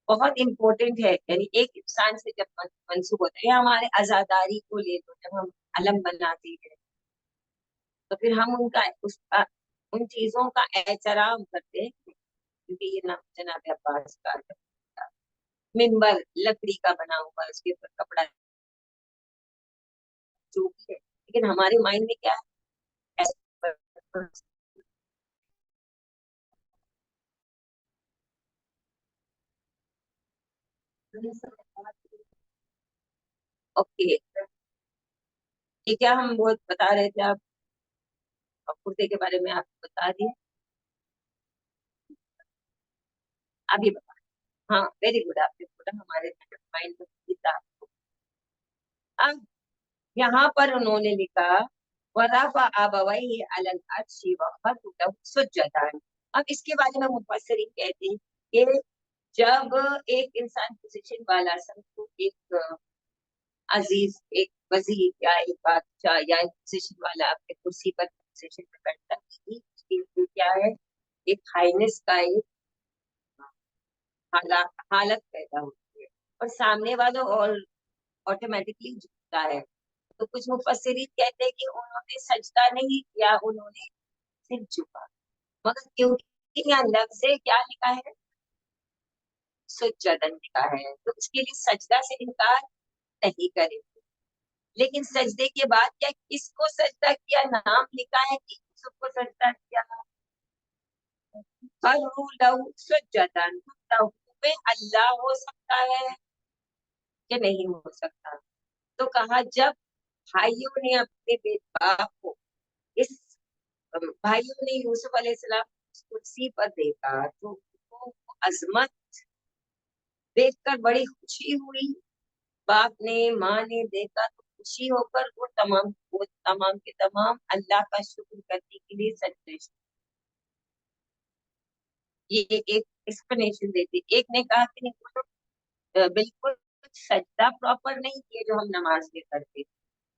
बहुत इंपॉर्टेंट है। यानी एक इंसान से जब मंसूब होता है, या हमारे आजादारी को ले लो, जब हम अलम बनाते हैं तो फिर हम उनका उसका उन चीजों का एहतराम करते हैं, क्योंकि ये नाम जनाब अब्बास का है। मिंबर लकड़ी का बना हुआ है, उसके ऊपर कपड़ा जो भी है, लेकिन हमारे माइंड में क्या है? ओके, ये क्या हम बहुत बता रहे थे, आप कुर्ते के बारे में आपको बता दिए, अभी बता। हाँ, वेरी गुड, आपने बोला हमारे माइंड में था। अब यहाँ पर उन्होंने लिखा वरफ़अ अबवैहि अलल अर्शी व खर्रु लहू सुज्जदान। अब इसके बारे में मुफस्सिरीन कहते हैं कि जब एक इंसान पोजीशन वाला, समझो एक अजीज, एक वजीर या एक बादशाह या एक पोजीशन वाला आपके कुर्सी पर पोजीशन पे बैठता है, ये क्या है, एक हाइनेस का एक हालत पैदा होती है और सामने वालों और ऑटोमेटिकली झुकता है। तो कुछ मुफस्सिरीन कहते हैं कि उन्होंने सजदा नहीं किया, उन्होंने सिर्फ झुका, मगर क्योंकि यहाँ लफ्ज़ से क्या लिखा है, सुजदन लिखा है, तो उसके लिए सजदा से इनकार नहीं करेंगे। लेकिन सजदे के बाद क्या किसको सजदा किया नाम लिखा है कि सबको सजदा किया, सुजदन, में अल्लाह हो सकता है कि नहीं हो सकता। तो कहा जब भाइयों ने अपने बाप को इस भाइयों ने यूसुफ अलैहिस्सलाम कुर्सी पर देखा तो उनको अजमत देखकर बड़ी खुशी हुई। बाप ने माँ ने देखा तो खुशी होकर वो तमाम के तमाम अल्लाह का शुक्र करने के लिए सजदे। ये एक एक्सप्लेनेशन देती। एक ने कहा कि नहीं वो तो बिल्कुल सजदा प्रॉपर नहीं किए जो हम नमाज में करते,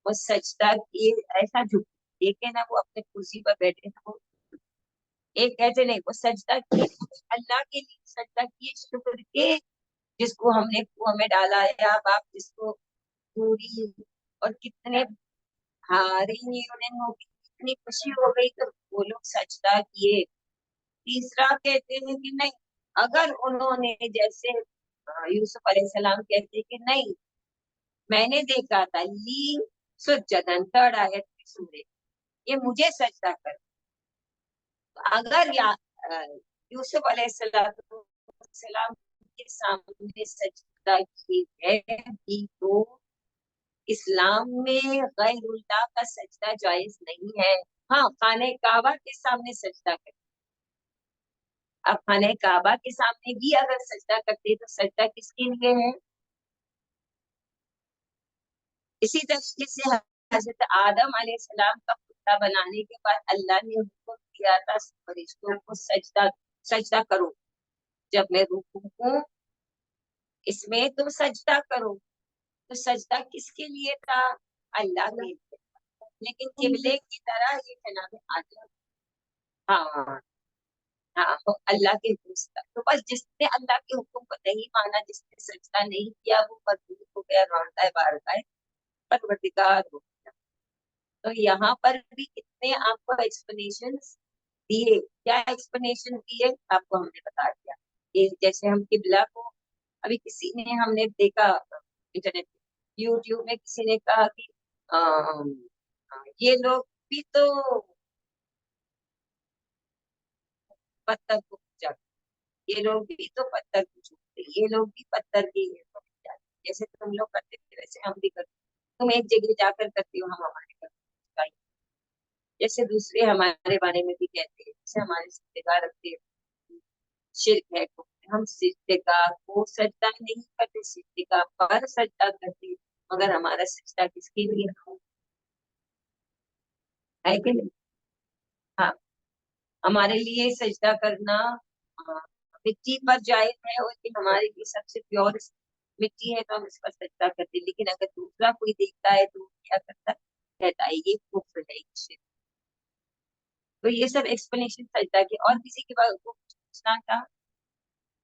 वो सजदा किए ऐसा झुक देखे ना, वो अपने कुर्सी पर बैठे थे वो, एक कहते नहीं वो सजदा किए अल्लाह के लिए, सजदा किए शुक्र के जिसको हमने कुआं में डाला, या बाप जिसको पूरी और कितने भारी उन्हें हो गई, कितनी खुशी हो गई तो वो लोग सजदा किए। तीसरा कहते हैं कि नहीं, अगर उन्होंने जैसे यूसुफ अलैहिस्सलाम कहते हैं कि नहीं मैंने देखा था ली सुजदन, थर्ड आयत में सूरे, ये मुझे सजदा कर, तो अगर यूसुफ अलैहिस्सलाम के सामने सजदा किए गए भी तो इस्लाम में गैरुल्लाह का सजदा जायज नहीं है। हाँ, खाने काबा के सामने सजदा कर, अब खाने काबा के सामने भी अगर सजदा करते तो सजदा किसके लिए है। इसी तरीके से हजरत आदम अलैहिस्सलाम का पुतला बनाने के बाद अल्लाह ने हुक्म दिया था फरिश्तों को सजदा सजदा करो, जब मैं रुकू हूँ इसमें तुम सजदा करो। तो सजदा किसके लिए था, अल्लाह के लिए। लेकिन किबले की तरह ये जनाब आदम, हाँ हाँ, तो अल्लाह के हुक्म से था। तो बस जिसने अल्लाह के हुक्म को नहीं माना, जिसने सजदा नहीं किया, वो मजबूर हो गया, रौंदा है बार का है, परवरदिगार हो गया। तो यहाँ पर भी कितने आपको एक्सप्लेनेशन दिए, क्या एक्सप्लेनेशन दिए आपको हमने बता दिया। ये जैसे हम किबला को अभी किसी ने हमने देखा इंटरनेट यूट्यूब में, किसी ने कहा कि ये लोग भी तो पत्थर को पूजा, ये लोग भी तो पत्थर को छूते, ये लोग भी पत्थर की जैसे तुम लोग करते थे वैसे हम भी करते। तुम एक जगह जाकर करते हो, हम हमारे घर, जैसे दूसरे हमारे बारे में भी कहते हैं, जैसे हमारे रिश्तेदार रखते हैं शिर्क है, तो हम सिजदा को सजदा नहीं करते, सिजदा पर सजदा करते, मगर हमारा सजदा किसके लिए है कि नहीं। हाँ, हमारे लिए सजदा करना मिट्टी पर जायज है, और ये हमारे लिए सबसे प्योर मिट्टी है तो हम इस पर सजदा करते हैं। लेकिन अगर दूसरा कोई देखता है तो वो क्या करता है, कहता है ये कुफ्र है, ये शिर्क। तो ये सब एक्सप्लेनेशन सजदा की। और किसी के पास को पूछना था,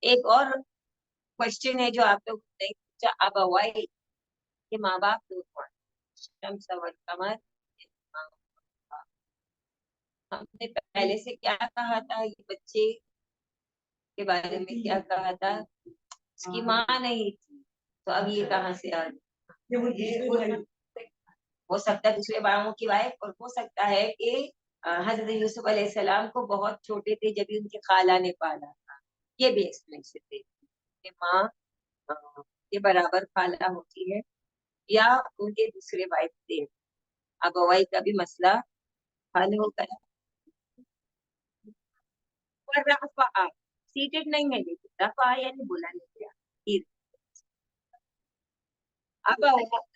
एक और क्वेश्चन है जो आप लोग नहीं पूछा, अब अवाई के माँ बाप दोनों हैं, शम्स और कमर। हमने पहले से क्या कहा था, ये बच्चे के बारे में क्या कहा था, उसकी माँ नहीं थी, तो अब ये कहाँ से आ गई। हो सकता है दूसरे बाबों की वाइफ, और हो सकता है कि हजरत यूसुफ अलैहिस्सलाम को बहुत छोटे थे जब उनकी खाला ने पाला था। ये भी एक्सप्लेनेशन थे कि माँ के बराबर खाला होती है, या उनके दूसरे वाइफ थे। अब अवाई का भी मसला हल हो गया। और रफ़ा सीटेड नहीं है, लेकिन रफ़ा यानी बुलंद किया। अब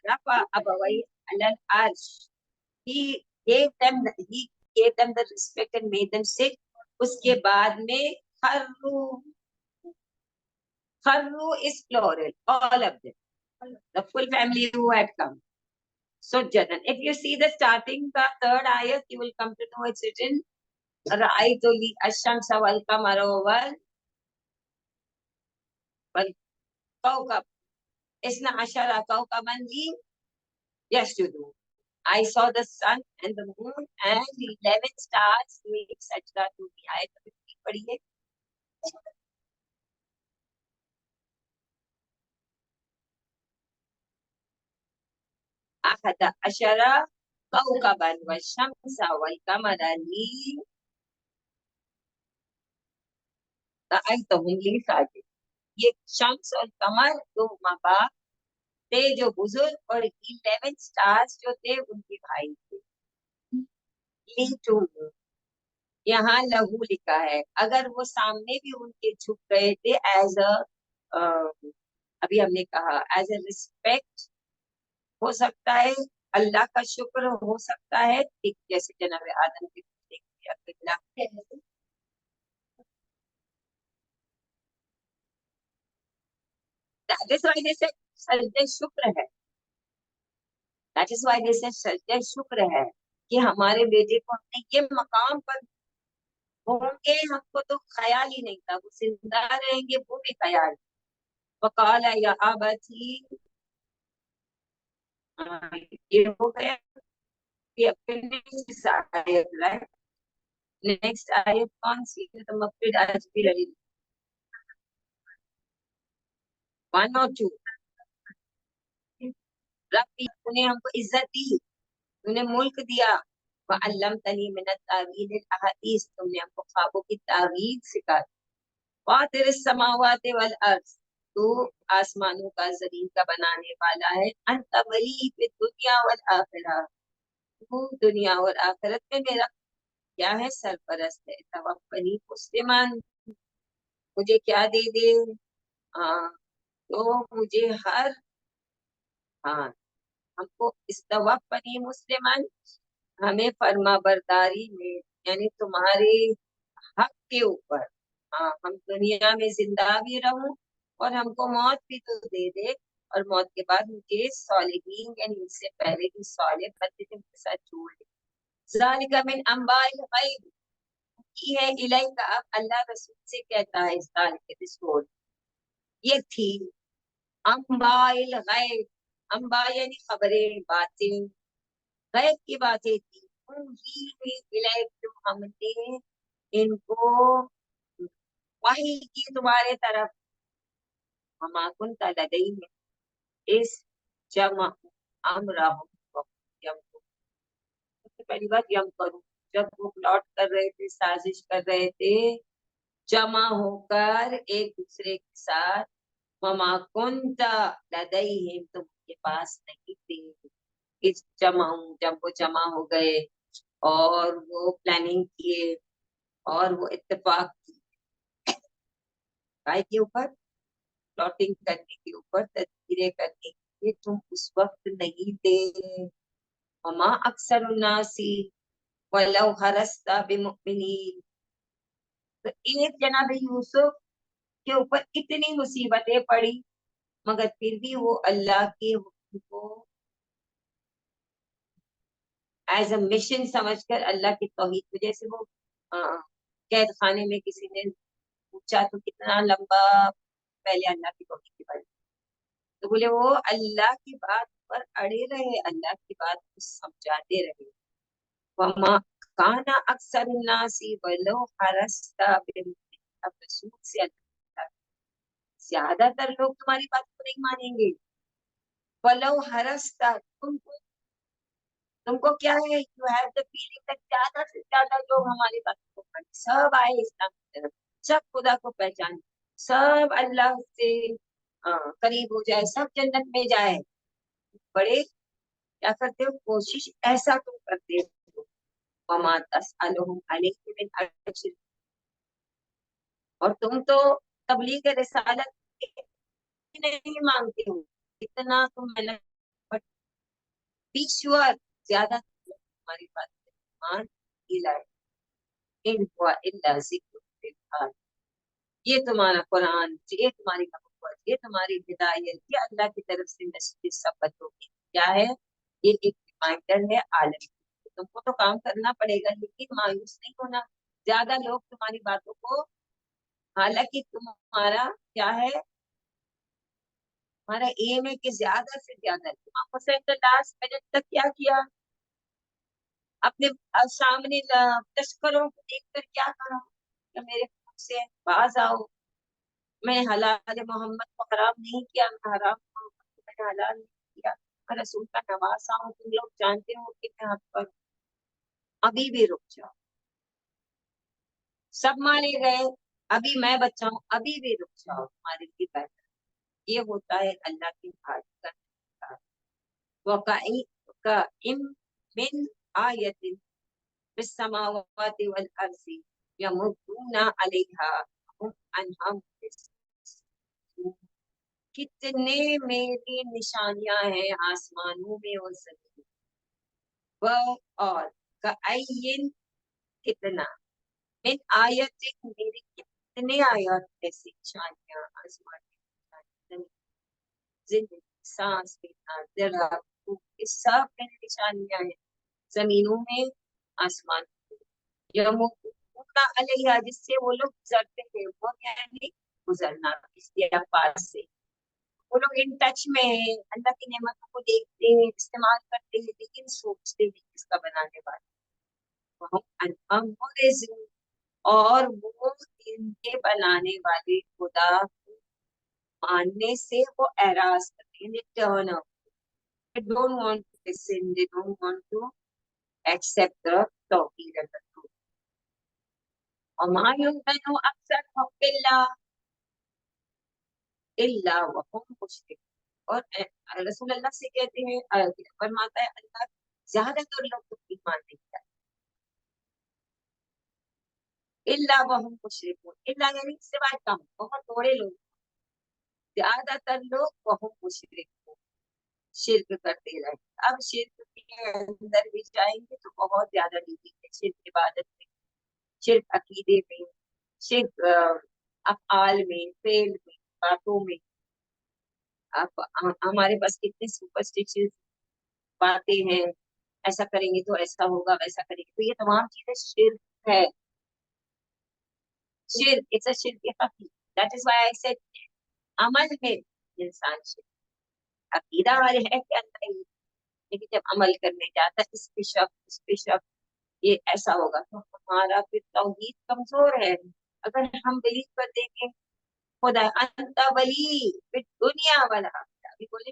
रफ़ा अबवै अलल अर्श, he he gave them the respect and made them sit. उसके बाद में खर्रू, खर्रू is plural, all of them, the full family who had come. Sujadan. If you see the starting, the third ayat, you will come to know it's written Ra'aytu li ash-shamsa wal qamara wal kawkab isna ashara kawkaban li yasjudu. I saw the sun and the moon and the 11 stars doing sajda to me. Ayat पढ़िए. أحد عشر كوكبا والشمس والقمر لي رأيتهم لي ساجدين. یہ شمس اور قمر دو ماں باپ تھے جو بزرگ اور 11 سٹارز جو تھے ان کے بھائی تھے. لی ٹو یہاں لہو لکھا ہے. اگر وہ سامنے بھی ان کے چھپ گئے تھے ایز اے ابھی ہم نے کہا ایز اے ریسپیکٹ ہو سکتا ہے, اللہ کا شکر ہو سکتا ہے, ٹھیک جیسے جناب آدم کے سجدہ شکر ہے. دیٹ از وائی جیسے سجدہ شکر ہے کہ ہمارے بیٹے کو ہم نے یہ مقام پر ہوں گے, ہم کو تو خیال ہی نہیں تھا وہ زندہ رہیں گے, وہ بھی خیال. وقال یا ابتی, یہ ہو گیا کہ اپنے نیکسٹ آیت کون سی ہے؟ تو مفید آج بھی رہی 1 اور 2. رب نے ہم کو عزت دی, تم نے ملک دیا. وعلمتنی من التاویل الاحادیث, تم نے ہم کو خوابوں کی تعویل سکھا. فاطر السماوات والارض, تو آسمانوں کا زمین کا بنانے والا ہے. انت ولی فی الدنیا والآخرہ, تو دنیا اور آخرت میں میرا کیا ہے, سرپرست ہے. توفنی مسلمان, مجھے کیا دے دے, تو مجھے ہر ہم کو استوفنی مسلمان, ہمیں فرما برداری میں یعنی تمہارے حق کے اوپر, ہم دنیا میں زندہ بھی رہوں اور ہم کو موت بھی تو دے دے, اور موت کے بعد مجھے صالحین یعنی ان سے پہلے بھی صالح بندے کے ساتھ جوڑ دے. ذالک من انباء الغیب, کی ہے الہی کا. اب اللہ رسول سے کہتا ہے اس ذالک رسول, یہ تھی انباء الغیب, انباء یعنی خبریں, باتیں, غیب کی باتیں تھی. جو ہم نے ان کو وحی کی تمہارے طرف. وما كنت لديهم اس جمع امرهم. پہلی بات یم کروں, جب وہ پلاٹ کر رہے تھے, سازش کر رہے تھے, جمع ہو کر ایک دوسرے کے ساتھ. وما كنت لديهم, تم کے پاس نہیں تھے. اس جمع, جب وہ جمع ہو گئے اور وہ پلاننگ کیے اور وہ اتفاق کیے کے اوپر, پلاٹنگ کرنے کے اوپر, تدبیریں کرنے کے لیے, تم اس وقت نہیں تھے. وما اکثر الناس ولو حرصت بمؤمنین, تو ایک جناب یوسف کے اوپر اتنی مصیبتیں پڑی مگر پھر بھی وہ اللہ کے حکم کو ایز اے مشن سمجھ کر اللہ کی توحید کو, جیسے وہ قید خانے میں کسی نے پوچھا تو کتنا لمبا پہلے اللہ کی توحید کی بات, تو بولے وہ اللہ کی بات پر اڑے رہے, اللہ کی بات کو سمجھاتے رہے. وما کانا اکثر الناس ولو حرصت بمؤمنین, اب رسول سے اللہ, زیادہ تر لوگ تمہاری بات کو نہیں مانیں گے. ولو حرصت, تم کو کیا ہے, یو ہیو دا فیلنگ زیادہ سے زیادہ لوگ ہماری بات کو مانیں, سب آئے اسلام کی طرف, سب خدا کو پہچانے, سب اللہ سے قریب ہو جائے, سب جنت میں جائے. بڑے کیا کرتے ہو, کوشش ایسا تم کرتے ہو. وما تسألهم علیہ من اجر, اور تم تو تبلیغ رسالت نہیں مانگتے ہو, اتنا تم محنت, بی شور زیادہ ہماری بات ایمان لائے. ان ہوا الا ذکر للعالمین, یہ تمہارا قرآن, یہ تمہاری نبوت, یہ تمہاری ہدایت, یہ اللہ کی طرف سے نصیحت سبت ہوگی. کیا ہے, ये एक रिमाइंडर है आलम, तुमको तो काम करना पड़ेगा लेकिन मायूस नहीं होना। ज्यादा लोग तुम्हारी बातों को, हालांकि तुम्हारा क्या है, हमारा एम है कि ज्यादा से ज्यादा, इमाम हुसैन ने लास्ट मिनट तक क्या किया, अपने सामने तस्करों को देखकर क्या कहा कि मेरे खून से बाज आओ, मैं हलाल मोहम्मद को हराम नहीं किया, मैं हराम मोहम्मद को मैंने हलाल नहीं किया, मैं रसूल का नवासा हूँ, तुम लोग जानते हो कि मैं आप पर, अभी भी रुक जाओ, सब मारे गए, अभी मैं बच्चा हूँ, अभी भी रुक जाओ, तुम्हारे लिए बेहतर। ये होता है अल्लाह की हाजिर का वकाई का इम मिन आयतिन फिस समावाति वल अर्ज़ि यमुद्दूना अलैहा हुम अन्हा मुरिसून। कितने मेरी निशानियां हैं आसमानों में और जमीन, वह और कअय्यिन कितना, मिन आयतिन मेरी कितने आयत ऐसी निशानियां, आसमान में, जिंदगी, सांस लेना, जरा, ये सब मेरी निशानियां हैं, जमीनों में, आसमान में। यमुना अलैहा, जिससे वो लोग गुजरते थे, वो यानी गुजरना, इसके पास से वो लोग इन टच में है, अल्लाह की नेमतों को देखते हैं, इस्तेमाल करते हैं, लेकिन सोचते नहीं इसका बनाने वाले, हम और वो इनके बनाने वाले खुदा को मानने से वो एराज करते हैं, turn up, they don't want to listen, they don't want to accept the tawheed and the truth. और मा युमिनु अक्सरुहुम बिल्लाह इल्ला वहुम मुशरिकून। और रसूल अल्लाह से कहते हैं, फरमाता है अल्लाह ज्यादातर लोग तो ईमान नहीं लाते, इल्ला वहुम मुशरिकून, इल्ला यानी सिवाय कम, बहुत थोड़े लोग, ज्यादातर लोग वहुम मुशरिकून, शिर्क करते रहे। अब शिर्क के अंदर भी जाएंगे तो बहुत ज्यादा डीपी है, शिर्क इबादत में, शिर्क अकीदे में, शिर्क अफआल में, फेल में, बातों में। आप हमारे पास कितने सुपरस्टिशियस बातें हैं, ऐसा करेंगे तो ऐसा होगा, वैसा करेंगे तो ये तमाम चीजें शिर्क है, शिर्क, इट्स अ शिर्क खफी। That is why I said अमल में इंसान शिर्क, अकीदा वाले है के अंदर ही, लेकिन जब अमल करने जाता है इस पे शक, इस पे शक, ये ऐसा होगा, तो हमारा फिर तौहीद कमजोर है। अगर हम बिलीव कर देंगे खुदा अंत वली फिर दुनिया वाला, अभी बोले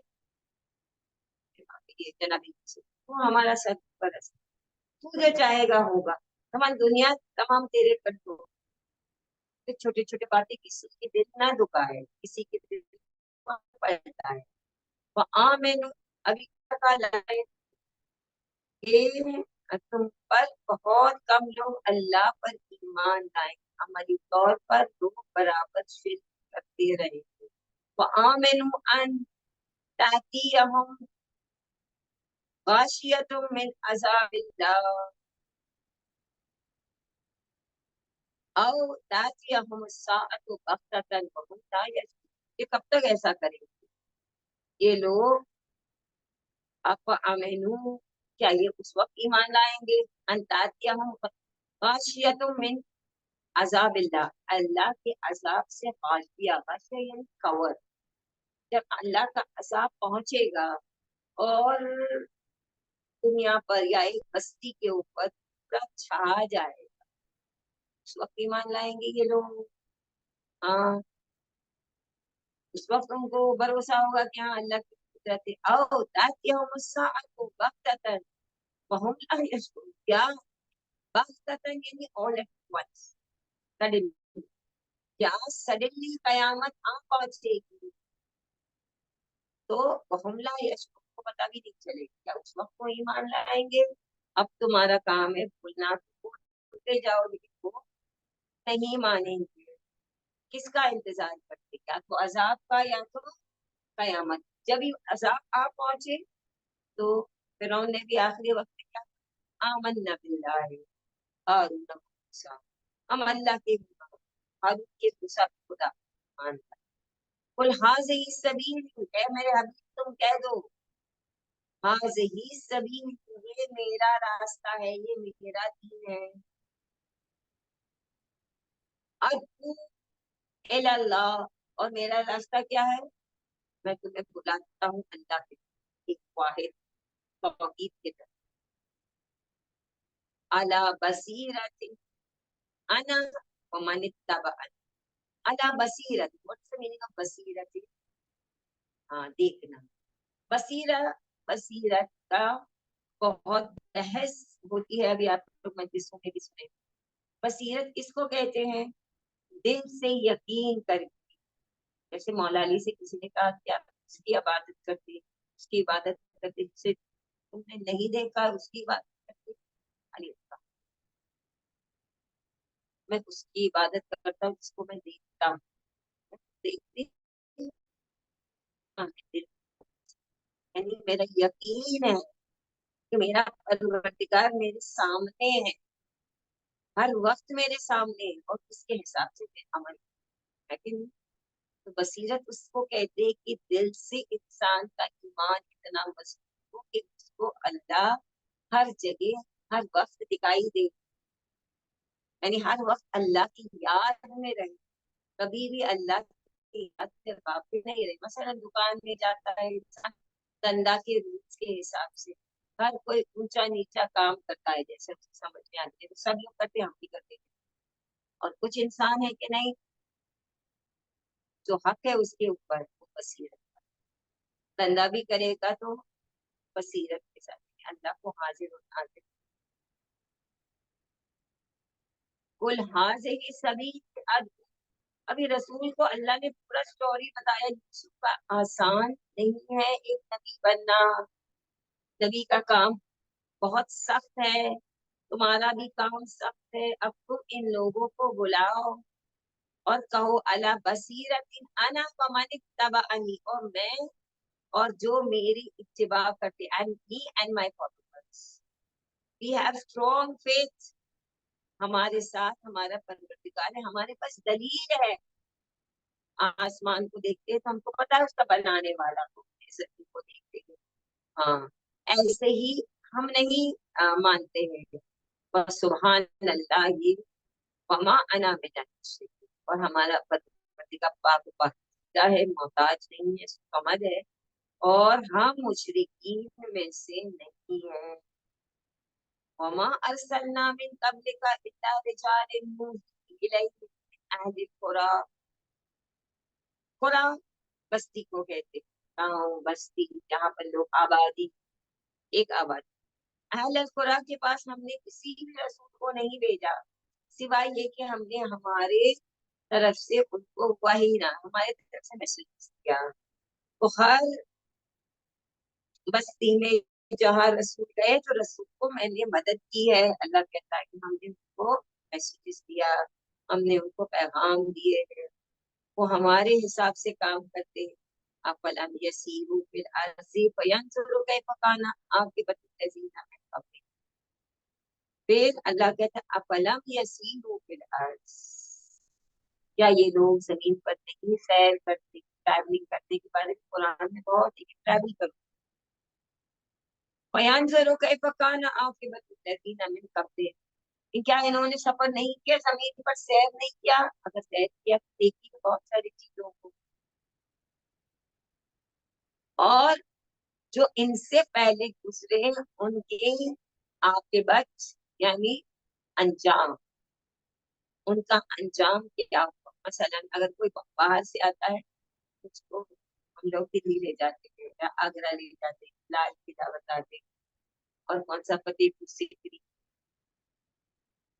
जनाबी से, तो हमारा सर पर, तू जो चाहेगा होगा, तमाम दुनिया तमाम तेरे कंट्रोल। छोटे छोटे बातें किसी के दिल ना दुखाए, किसी के दिल पड़ता है, वो आमीन। अभी पता लगे कि तुम पर बहुत कम लोग अल्लाह पर ईमान लाए, अमली तौर पर लोग बराबर शिर्क करते रहे। वो आमीन अन तातियहुम गाशियतुम मिन अज़ाबिल्लाह औ तातियहुम अस्साअतु बग़ततन वहुम ला यशऊरून। ये कब तक ऐसा करेंगे ये लोग? आप आमेनू, क्या ये उस वक्त ईमान लाएंगे, अंतातियहुम गाशियतुम मिन अज़ाबिल्लाह, अल्लाह के अजाब से गाशिया, गाशिया यानी कवर, जब अल्लाह का अजाब पहुंचेगा और दुनिया पर या एक बस्ती के ऊपर पूरा छा जाए, उस वक्त ईमान लाएंगे ये लोग। हाँ, उस वक्त उनको भरोसा होगा कि हाँ अल्लाह की कुदरत है। आओ तातियहुम अस्साअतु बग़ततन वहुम ला यशऊरून, क्या बग़ततन यानी ऑल एट वंस, सडनली, क्या सडनली कयामत आ पहुंचेगी तो वहुम ला यशऊरून, को पता भी नहीं चलेगा, क्या उस वक्त को ईमान लाएंगे? अब तुम्हारा काम है भूलना, तो भूलते जाओ, लेकिन वो नहीं मानेंगे। किसका इंतजार करते, या तो अजाब का या तो कयामत। जब ये अजाब आ पहुंचे तो फिरौन ने भी आखिरी वक्त में क्या, आमन्ना बिल्लाहि हारून व मूसा, हम अल्लाह के हारून के मूसा के खुदा मानता। कुल हाज़िही सबील, ऐ मेरे हबीब तुम कह दो, हाज़िही सबील, ये मेरा रास्ता है, ये मेरा दीन है। अदू इलल्लाह, और मेरा रास्ता क्या है? मैं तुम्हें बुलाता हूँ अल्लाह के एक वाहिद तौहीद की तरफ। अला बसीरतिन अना व मन इत्तबअनी। अला बसीरत, व्हाट्स द मीनिंग ऑफ बसीरत? हाँ, देखना। बसीरा, बसीरत का बहुत बहस होती है, अभी आप लोग मजलिसों में भी सुने। बसीरत किसको कहते हैं? दिल से यकीन कर, जैसे मौला अली से किसी ने कहा कि आप उसकी इबादत करते, उसकी इबादत करते जिसे तुमने नहीं देखा, उसकी इबादत करते। अली का, मैं उसकी इबादत करता हूँ जिसको मैं देखता हूँ। देखती हूँ, यानी मेरा यकीन है कि मेरा परवरदिगार मेरे सामने है, हर वक्त मेरे सामने है, और उसके हिसाब से मैं अमल, लेकिन तो बसीरत उसको कहते हैं कि दिल से इंसान का ईमान इतना मजबूत हो कि उसको अल्लाह हर जगह हर वक्त दिखाई दे, यानी हर वक्त अल्लाह की याद में रहे, कभी भी अल्लाह की याद से गाफिल नहीं रहे। मसलन दुकान में जाता है इंसान, धंधा के रूल्स के हिसाब से हर कोई ऊंचा नीचा काम करता है, जैसे उसे समझ में आते हैं, तो सब लोग करते हैं, हम भी करते हैं। और कुछ इंसान है कि नहीं, जो हक है उसके ऊपर वो बसीरत, धंधा भी करेगा तो बसीरत के साथ अल्लाह को हाजिर और नाजिर। कुल हाजिर सभी, अभी रसूल को अल्लाह ने पूरा स्टोरी बताया, यूसुफ का आसान नहीं है एक नबी बनना, नबी का काम बहुत सख्त है, तुम्हारा भी काम सख्त है। अब तुम इन लोगों को बुलाओ और कहो अला बसीरतिन अना व मन इत्तबअनी, और मैं और जो मेरी इत्तिबा करते, and me and my followers, we have strong faith, हमारे साथ हमारा परवरदिगार है, हमारे पास दलील है। आसमान को देखते हैं तो हमको पता है उसका बनाने वाला को, जमीन को देखते हैं, हाँ, ऐसे ही हम नहीं मानते हैं। बस सुभान अल्लाह, ये वमा अना मिनल मुशरिकीन, और हमारा परवरदिगार पाक पाकीज़ा है, मोहताज नहीं है, समझ है, और हम मुशरिकीन में से नहीं है। वमा अरसलना मिन कब्लिका इल्ला रिजालन नूही इलैहिम मिन अहलिल कुरा। कुरा बस्ती को कहते हैं, गाँव बस्ती जहाँ पर लोग आबादी, एक आबादी। अहल कुरा के पास हमने किसी भी रसूल को नहीं भेजा, सिवाय ये कि हमने हमारे तरफ से उनको वही ना, हमारे तरफ से मैसेज किया। तो हर बस्ती में जहाँ रसूल गए तो रसूल को मैंने मदद की है, अल्लाह कहता है कि हमने उनको मैसेजेस दिया, हमने उनको पैगाम दिए हैं, वो हमारे हिसाब से काम करते हैं। अफलम यसीरू फिल अर्ज़ि फयंजुरू कैफ़ काना आक़िबतुल लज़ीना मिन क़ब्लिहिम। फिर अल्लाह कहता है अफलम यसीरू फिल अर्ज़, क्या ये लोग जमीन पर नहीं सैर करते, ट्रैवलिंग करने के बारे में कुरान में बहुत ही ट्रैवल करो। फयंजुरू कैफ़ काना आक़िबतुल लज़ीना मिन क़ब्लिहिम, क्या इन्होंने सफर नहीं किया, जमीन पर सैर नहीं किया? अगर सैर किया तो देखी तो बहुत सारी चीजों को। और जो इनसे पहले गुजरे उनके आकिबत, यानी अंजाम, उनका अंजाम क्या हुआ। मसलन अगर कोई बाहर से आता है, उसको हम लोग दिल्ली ले जाते हैं या आगरा ले जाते हैं, लाल किला बताते हैं, और कौन सा फतेहपुर सीकरी,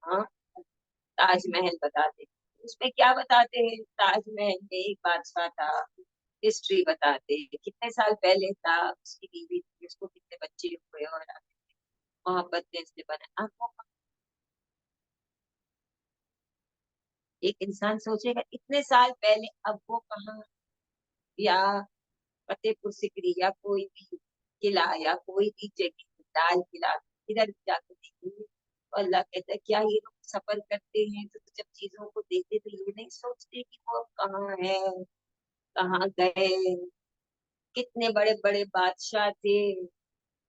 हाँ, ताजमहल बताते हैं। उसमें क्या बताते हैं, ताजमहल में एक बादशाह था, हिस्ट्री बताते हैं, कितने साल पहले था, उसकी बीवी थी, उसको कितने बच्चे हुए, और मोहब्बत ने इसने बना। अब वो एक इंसान सोचेगा इतने साल पहले, अब वो कहाँ, या फतेहपुर सिकरी या कोई भी किला या कोई भी जगह, लाल किला, इधर जाकर देखेंगे तो अल्लाह कहता है क्या ये लोग सफर करते हैं तो जब चीजों को देखते तो ये नहीं सोचते कि वो अब कहाँ है, कहाँ गए, कितने बड़े बड़े बादशाह थे,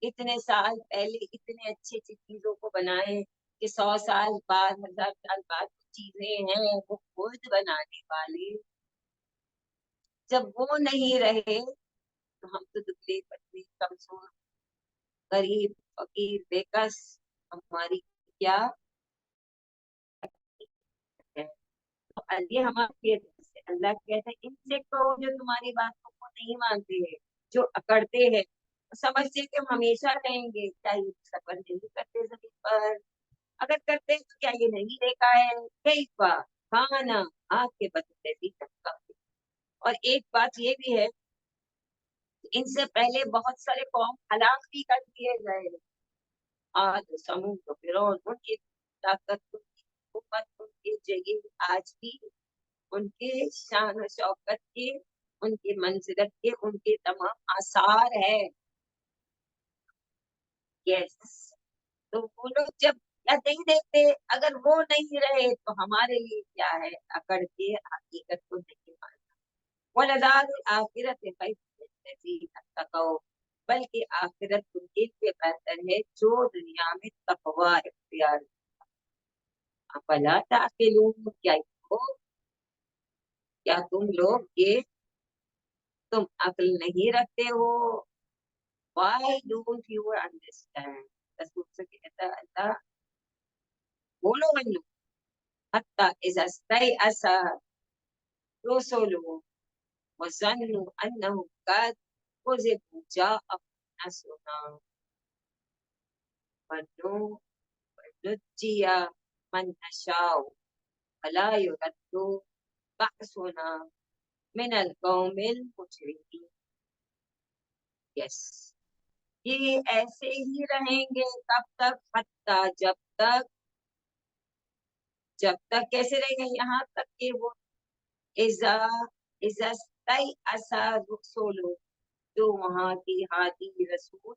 اتنے سال پہلے اتنے اچھی اچھی چیزوں کو بنائے کہ 100 سال بعد 1000 سال بعد چیزیں ہیں وہ خود بنانے والے جب وہ نہیں رہے تو ہم تو دبلے پتلے کمزور غریب فقیر بےکس ہماری کیا ہے؟ تو یہ ہمارے اللہ کہتے ہیں ان سے کہو جو تمہاری باتوں کو نہیں مانتے ہیں جو اکڑتے ہیں سمجھتے کہ ہم ہمیشہ رہیں گے کیا یہ سفر نہیں کرتے زمین پر اگر کرتے ہیں تو کیا یہ نہیں دیکھا ہے کئی بار کھانا آگ کے بدلے بھی چمکا اور ایک بات یہ بھی ہے ان سے پہلے بہت سارے قوم ہلاک بھی کر دیے گئے آج سمود فرعون ان کی طاقت ان کی حکومت ان کے جگہ آج بھی ان کے شان و شوکت کے ان کی منزلت کے ان کے تمام آثار ہے یس تو وہ لوگ جب یا نہیں دیکھتے اگر وہ نہیں رہے تو ہمارے لیے کیا ہے اکڑ کے حقیقت کو نہیں ماننا ولدار آخرت بلکہ آخرت ان کے لیے بہتر ہے جو دنیا میں تقوی اختیار افلا تعقلون کیا تم لوگ یہ تم عقل نہیں رکھتے ہو why don't you understand رسول سے کہتا ہے اللہ بولو من لو حتی اذا استيأس رسلوا وظنوا انهم قد كذبوا جاءهم نصرنا ونجي من نشاء ولا يرد بأسنا من القوم المجرمين یس یہ ایسے ہی رہیں گے تب تک حتی جب تک کیسے رہیں گے یہاں تک کہ وہ اذا استيأس الرسل جو وہاں کی ہادی رسول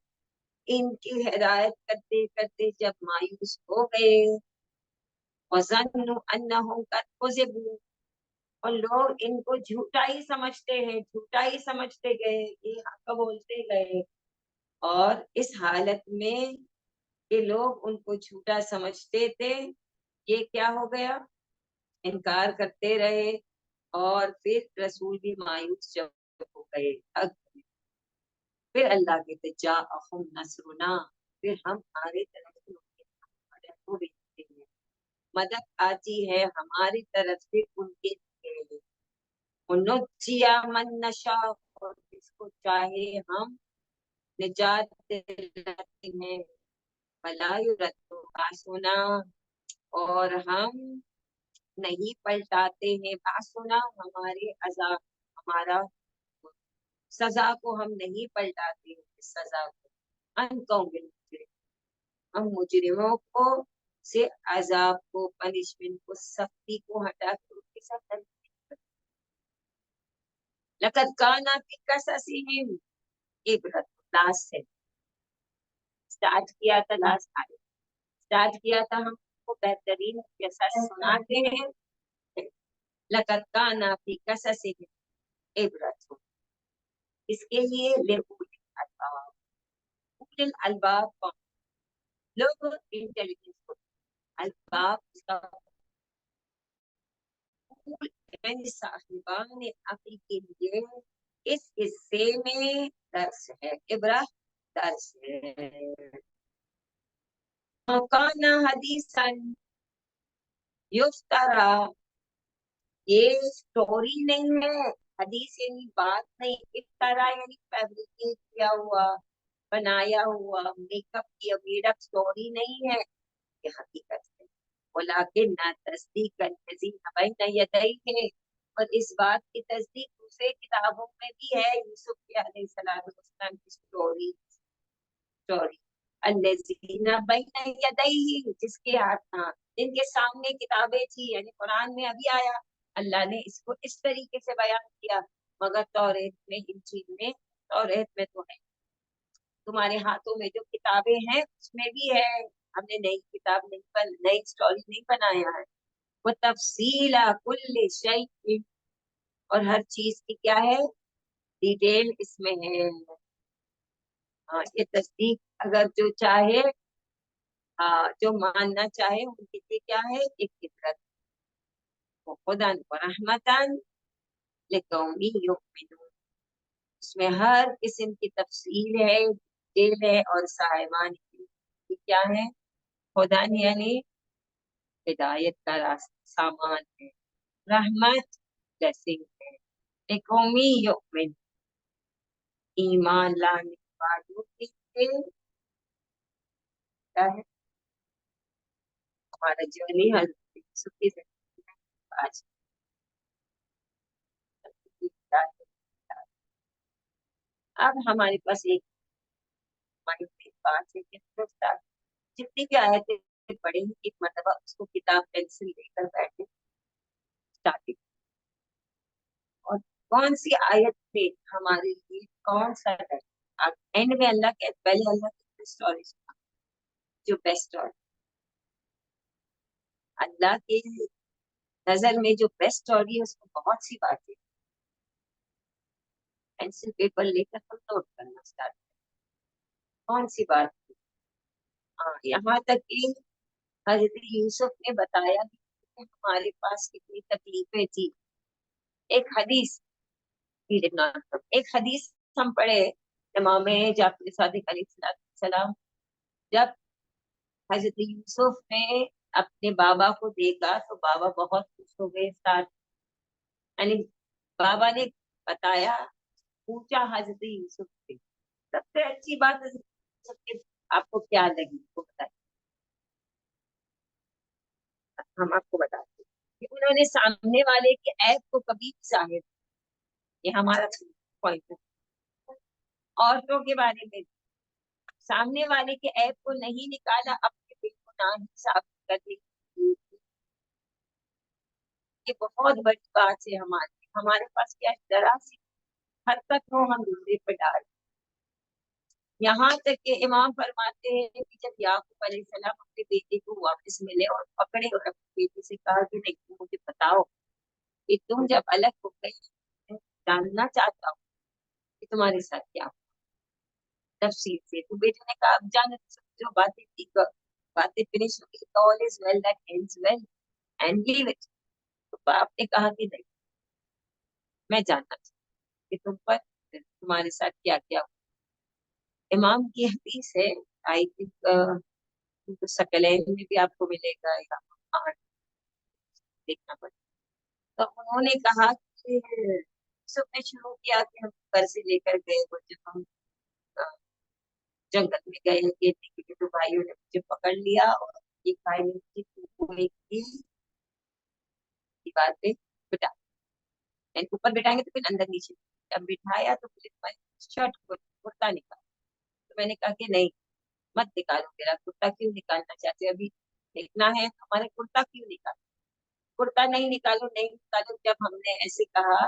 ان کی ہدایت کرتے کرتے جب مایوس ہو گئے وظنوا انهم قد كذبوا اور لوگ ان کو جھوٹا ہی سمجھتے ہیں جھوٹا ہی سمجھتے گئے یہ حق بولتے گئے اور اس حالت میں کہ لوگ ان کو جھوٹا سمجھتے تھے یہ کیا ہو گیا انکار کرتے رہے اور پھر رسول بھی مایوس جب ہو گئے پھر اللہ کے جاءہم نصرنا پھر ہم ہماری طرف سے ان کے مدد کو بھیجتے ہیں مدد آتی ہے ہماری طرف سے ان کے لیے ونجزی من نشاء اور جس کو چاہے ہم نجات دلاتے ہیں ولا یرد باسنا اور ہم نہیں پلٹاتے ہیں باسنا ہمارے عذاب ہمارا سزا کو ہم نہیں پلٹاتے ہیں سزا کو ان قوم ہم مجرموں کو سے عذاب کو پنشمنٹ کو سختی کو ہٹا کے ان کے ساتھ لقد کانا فی قصصہم عبرت لاسٹ ہے سٹارٹ کیا تھا لاسٹ آئے سٹارٹ کیا تھا ہم کو بہترین قصص سناتے ہیں لقد کانا فی قصصہم عبرت اس کے لیے الباب لوگ انٹیلیجنس الباب اس کا صاحبان عقل کے لیے اس حصے میں درس ہے عبرت درس ہے کانا حدیثاً یفترا یہ سٹوری نہیں ہے حدیث یعنی بات نہیں افترا یعنی فیبریکیٹ کیا ہوا بنایا ہوا میک اپ کیا میڈ اپ سٹوری نہیں ہے یہ حقیقت ہے ولیکن نہ تصدیق الذی بین یدیہ اور اس بات کی تصدیق دوسرے کتابوں میں بھی ہے یوسف کے علیہ السلام کی سٹوری الذین بین یدیہ جس کے ہاتھ جن کے سامنے کتابیں تھی یعنی قرآن میں ابھی آیا اللہ نے اس کو اس طریقے سے بیان کیا مگر توریت میں انجیل میں توریت میں تو ہے تمہارے ہاتھوں میں جو کتابیں ہیں اس میں بھی ہے ہم نے نئی کتاب نہیں نئی سٹوری نہیں بنایا ہے وہ تفصیل کل شیء اور ہر چیز کی کیا ہے ڈیٹیل اس میں ہے हाँ, ये तस्दीक अगर जो चाहे, हाँ, जो मानना चाहे उनके लिए क्या है, एक फितरत। वो खुदा व रहमतन लिकौमी युमिनून, उसमें हर किस्म की तफसील है, डिटेल है और साहिबान की क्या है, खुदा यानी हिदायत का रास्ता सामान है, रहमत ब्लेसिंग है, लिकौमी युमिन ईमान लाने वालों के लिए क्या है, हमारा जर्नी हजरत यूसुफ की जिंदगी में आज की हिदायत। अब हमारे पास एक हमारी बात है कि हम लोग जितनी भी आयतें पढ़ेंगे एक मतलब उसको किताब पेंसिल लेकर बैठे स्टार्टिंग, और कौन सी आयत पे हमारे लिए कौन सा है। एंड में अल्लाह के पहले अल्लाह की स्टोरी सुना, जो बेस्ट स्टोरी अल्लाह के नजर में जो बेस्ट स्टोरी है उसमें बहुत सी बातें, पेंसिल पेपर लेकर हम नोट करना स्टार्ट। कौन सी बात, हाँ, यहाँ तक कि हजरत यूसुफ ने बताया कि हमारे पास कितनी तकलीफें थी। एक हदीस, एक हदीस हम पढ़े, इमाम जाफर सादिक अलैहिस्सलाम, जब हजरत यूसुफ ने अपने बाबा को देखा तो बाबा बहुत खुश हो गए साथ, यानी बाबा ने बताया, पूछा हजरत यूसुफ से सबसे अच्छी बात हजरत यूसुफ की आपको क्या लगी वो बताइए। हम आपको बताते हैं कि उन्होंने सामने वाले के ऐप को कभी भी जाहिर, ये हमारा पॉइंट है, औरतों के बारे में सामने वाले के ऐप को नहीं निकाला, अपने दिल को ना ही साफ करने की, ये बहुत बड़ी बात है। हमारे पास क्या जरा सी हरकत हो हम दूसरे पर डाल, यहाँ तक कि इमाम फरमाते हैं कि जब याकूब अलैहिस्सलाम अपने बेटे को वापस मिले और पकड़े और अपने बेटे से कहा कि नहीं, तुम मुझे बताओ कि तुम जब अलग हो गए, मैं जानना चाहता हूँ कि तुम्हारे साथ क्या हुआ तफसील से। तो बेटे ने कहा अब जाने जो बातें थी, बातें फिनिश हो गई, all is well that ends well and leave it. तो बाप ने कहा कि नहीं, मैं जानना चाहता हूँ कि तुम पर तुम्हारे साथ क्या क्या हुआ। इमाम की हदीस है, आई थिंक तो सकलैन में भी आपको मिलेगा या आठ देखना पड़ेगा। तो उन्होंने कहा कि सबने शुरू किया कि हम कर्ज लेकर गए, वो जब हम अ, जंगल में गए ये थे कि तो भाइयों ने मुझे पकड़ लिया और एक भाई ने मुझे कुएं की दीवार पे बिठा, यानी ऊपर बिठाएंगे तो फिर अंदर नीचे, जब बिठाया तो पुलिस वाले शर्ट को कुर्ता निकाला। तो मैंने कहा कि नहीं, मत निकालो, मेरा कुर्ता क्यों निकालना चाहते हो? अभी देखना है हमारे कुर्ता क्यों निकालो, कुर्ता नहीं निकालो नहीं निकालो। जब हमने ऐसे कहा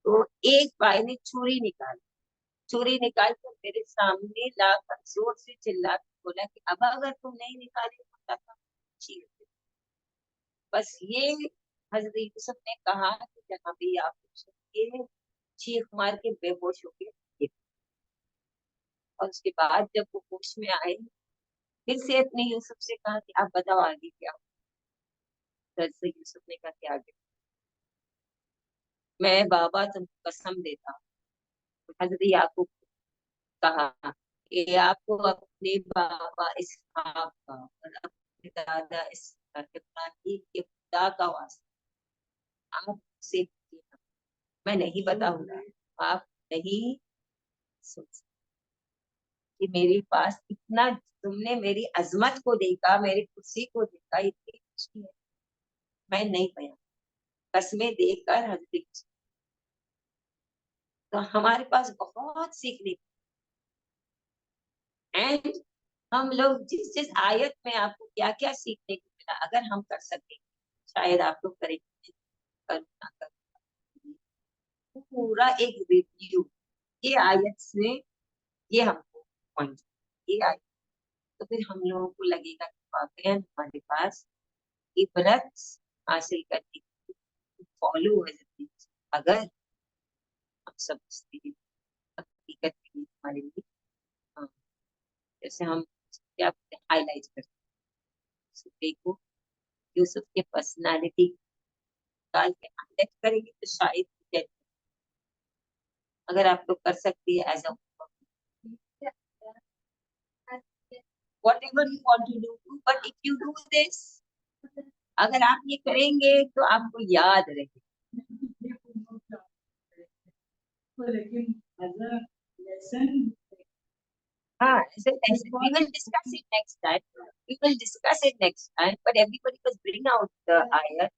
तो एक भाई ने छुरी निकाली, छुरी निकाल कर मेरे सामने लाकर जोर से चिल्ला के बोला कि अब अगर तुम नहीं निकाले कुर्ता तो चीर दे। बस ये हजरत यूसुफ ने कहा कि जनाब आप ये चीख मार के बेहोश हो गए। और उसके बाद जब वो होश में आए, फिर से अपने यूसुफ से कहा कि आप बताओ आगे क्या हुआ। तो हजरत यूसुफ ने कहा कि आगे मैं बाबा तुमको कसम देता हूँ। हजरत याकूब कहा कि आपको अपने बाबा इसहाक का और अपने दादा इसहाक इब्राहीम के खुदा का वास्ता आप से, मैं नहीं बताऊंगा, आप नहीं सोच सकते कि मेरे पास इतना, तुमने मेरी अजमत को देखा, मेरी कुर्सी को देखा, इतनी खुशी है मैं नहीं बयां, कसमें देकर हजरत। तो हमारे पास बहुत सीखने, एंड हम लोग जिस जिस आयत में आपको क्या क्या सीखने को मिला, अगर हम कर सके शायद आप लोग करेंगे, कर ना कर, पूरा एक रिव्यू ये आयत से, ये हमको पॉइंट, ये आयत, तो फिर हम लोगों को लगेगा कि वाकई हमारे पास इबरत हासिल करने की फॉलो है जिंदगी। अगर हम समझते हैं हकीकत में हमारे लिए, हाँ, जैसे हम क्या हाईलाइट करते हैं सूर्य को, यूसुफ के पर्सनालिटी निकाल के हाईलाइट करेंगे तो शायद अगर आप लोग कर सकती है as a whatever you want to do, but if you do this, अगर आप ये करेंगे तो आपको याद रहेगा। लेकिन एज अ लेसन हाँ, so we will discuss it next time. We will discuss it next time. But everybody was bring out the ayat.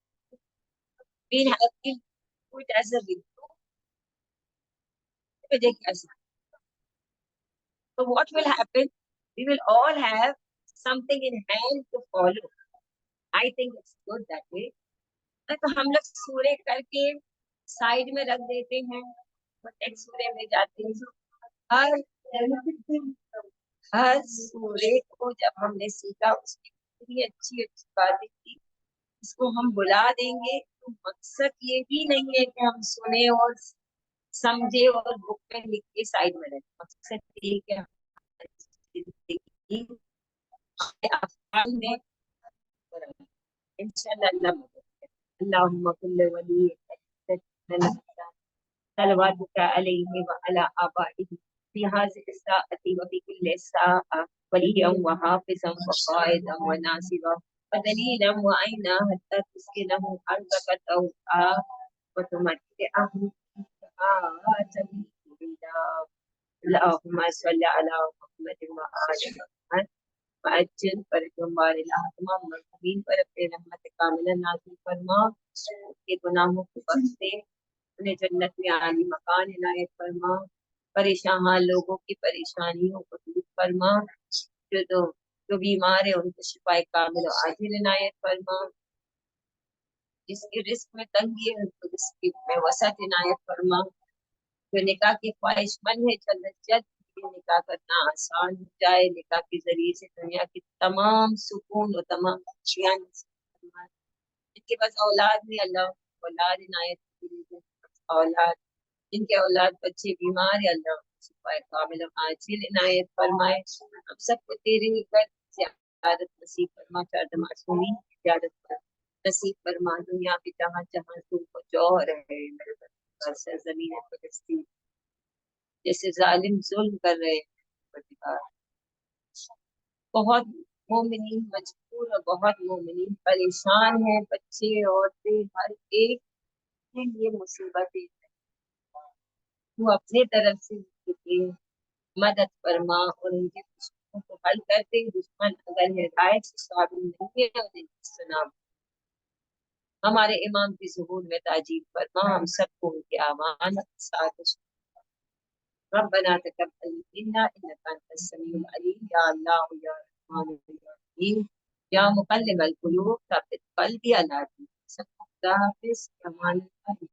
We'll have to do it as a review. So what will happen? We will all have something in hand to follow. I think it's good that way. तो हम लोग सूर्य करके side में रख देते हैं, next सूर्य में जाते हैं। हर सूर्य को जब हमने सीखा उसकी कितनी अच्छी अच्छी बातें थी, इसको हम बुला देंगे तो मकसद ये भी नहीं है कि हम सुने और समझे और बुक में लिख के साइड में रखें। मकसद ये है कि हमारी जिंदगी अफ़ाल में इंशाअल्लाह अल्लाहुम्मा कुल्लि वलिय्यिक सलवातुका अलैहि व अला आबाइहि फी हाज़िहि साअति व फी कुल्लि साअ वलिय्यन व हाफ़िज़न व क़ाइदन व नासिरा व दलीलन व ऐना हत्ता तुस्किनहु अर्ज़क़ तौआ व तुमत्तिअहु अल्लाहुम्मा सल्लि अला मुहम्मद व आलि मुहम्मद वअज्जिल फरजहुम्मारिल तमाम मज़लूमीन पर अपने रहमत कामिला नाज़िल फरमा, के गुनाहों को बख्श दे, उन्हें जन्नत में आली मकान इनायत फरमा, परेशान लोगों की परेशानियों को दूर फरमा, जो बीमार है उनको शिफाए कामिल और आजिल इनायत फरमा, जिसकी रिस्क में तंगी है उनको रिस्क में वसअत इनायत फरमा, जो निकाह की ख्वाहिशमंद है जल्द से जल्द निकाह करना आसान हो जाए, निकाह के जरिए से दुनिया की तमाम सुकून और तमाम खुशियां जिनके पास औलाद नहीं, अल्लाह औलाद इनायत, औलाद जिनके औलाद बच्चे बीमार है अल्लाह शिफाए कामिल आजिल इनायत फरमाए, हम सबको तेरे कर ज़ियादत नसीब फरमा, चार मासूमीन की ज़ियादत नसीब फरमा, दुनिया में जहाँ जहाँ तुमको जौहर है सरजमीन फ़लस्तीन जैसे जालिम जुल्म कर रहे हैं, बहुत मोमिनीन मजबूर और बहुत मोमिनीन परेशान है, बच्चे औरतें हर एक के लिए मुसीबतें, तू अपने तरफ से उनकी मदद फरमा और उनके दुश्मनों को हल करते, दुश्मन अगर हिदायत से काबिल नहीं है उन्हें सुना, हमारे इमाम की ज़ुहूर में ताजीब फरमा, हम सबको उनके अमानत साथ रब्बना तक़ब्बल मिन्ना इन्नका अंतस समीउल अलीम, या अल्लाह या रहमान या रहीम या मुक़ल्लिबल क़ुलूब सब्बित क़ल्बी अला दीनिक। सबको खुदा हाफिज़, अमान।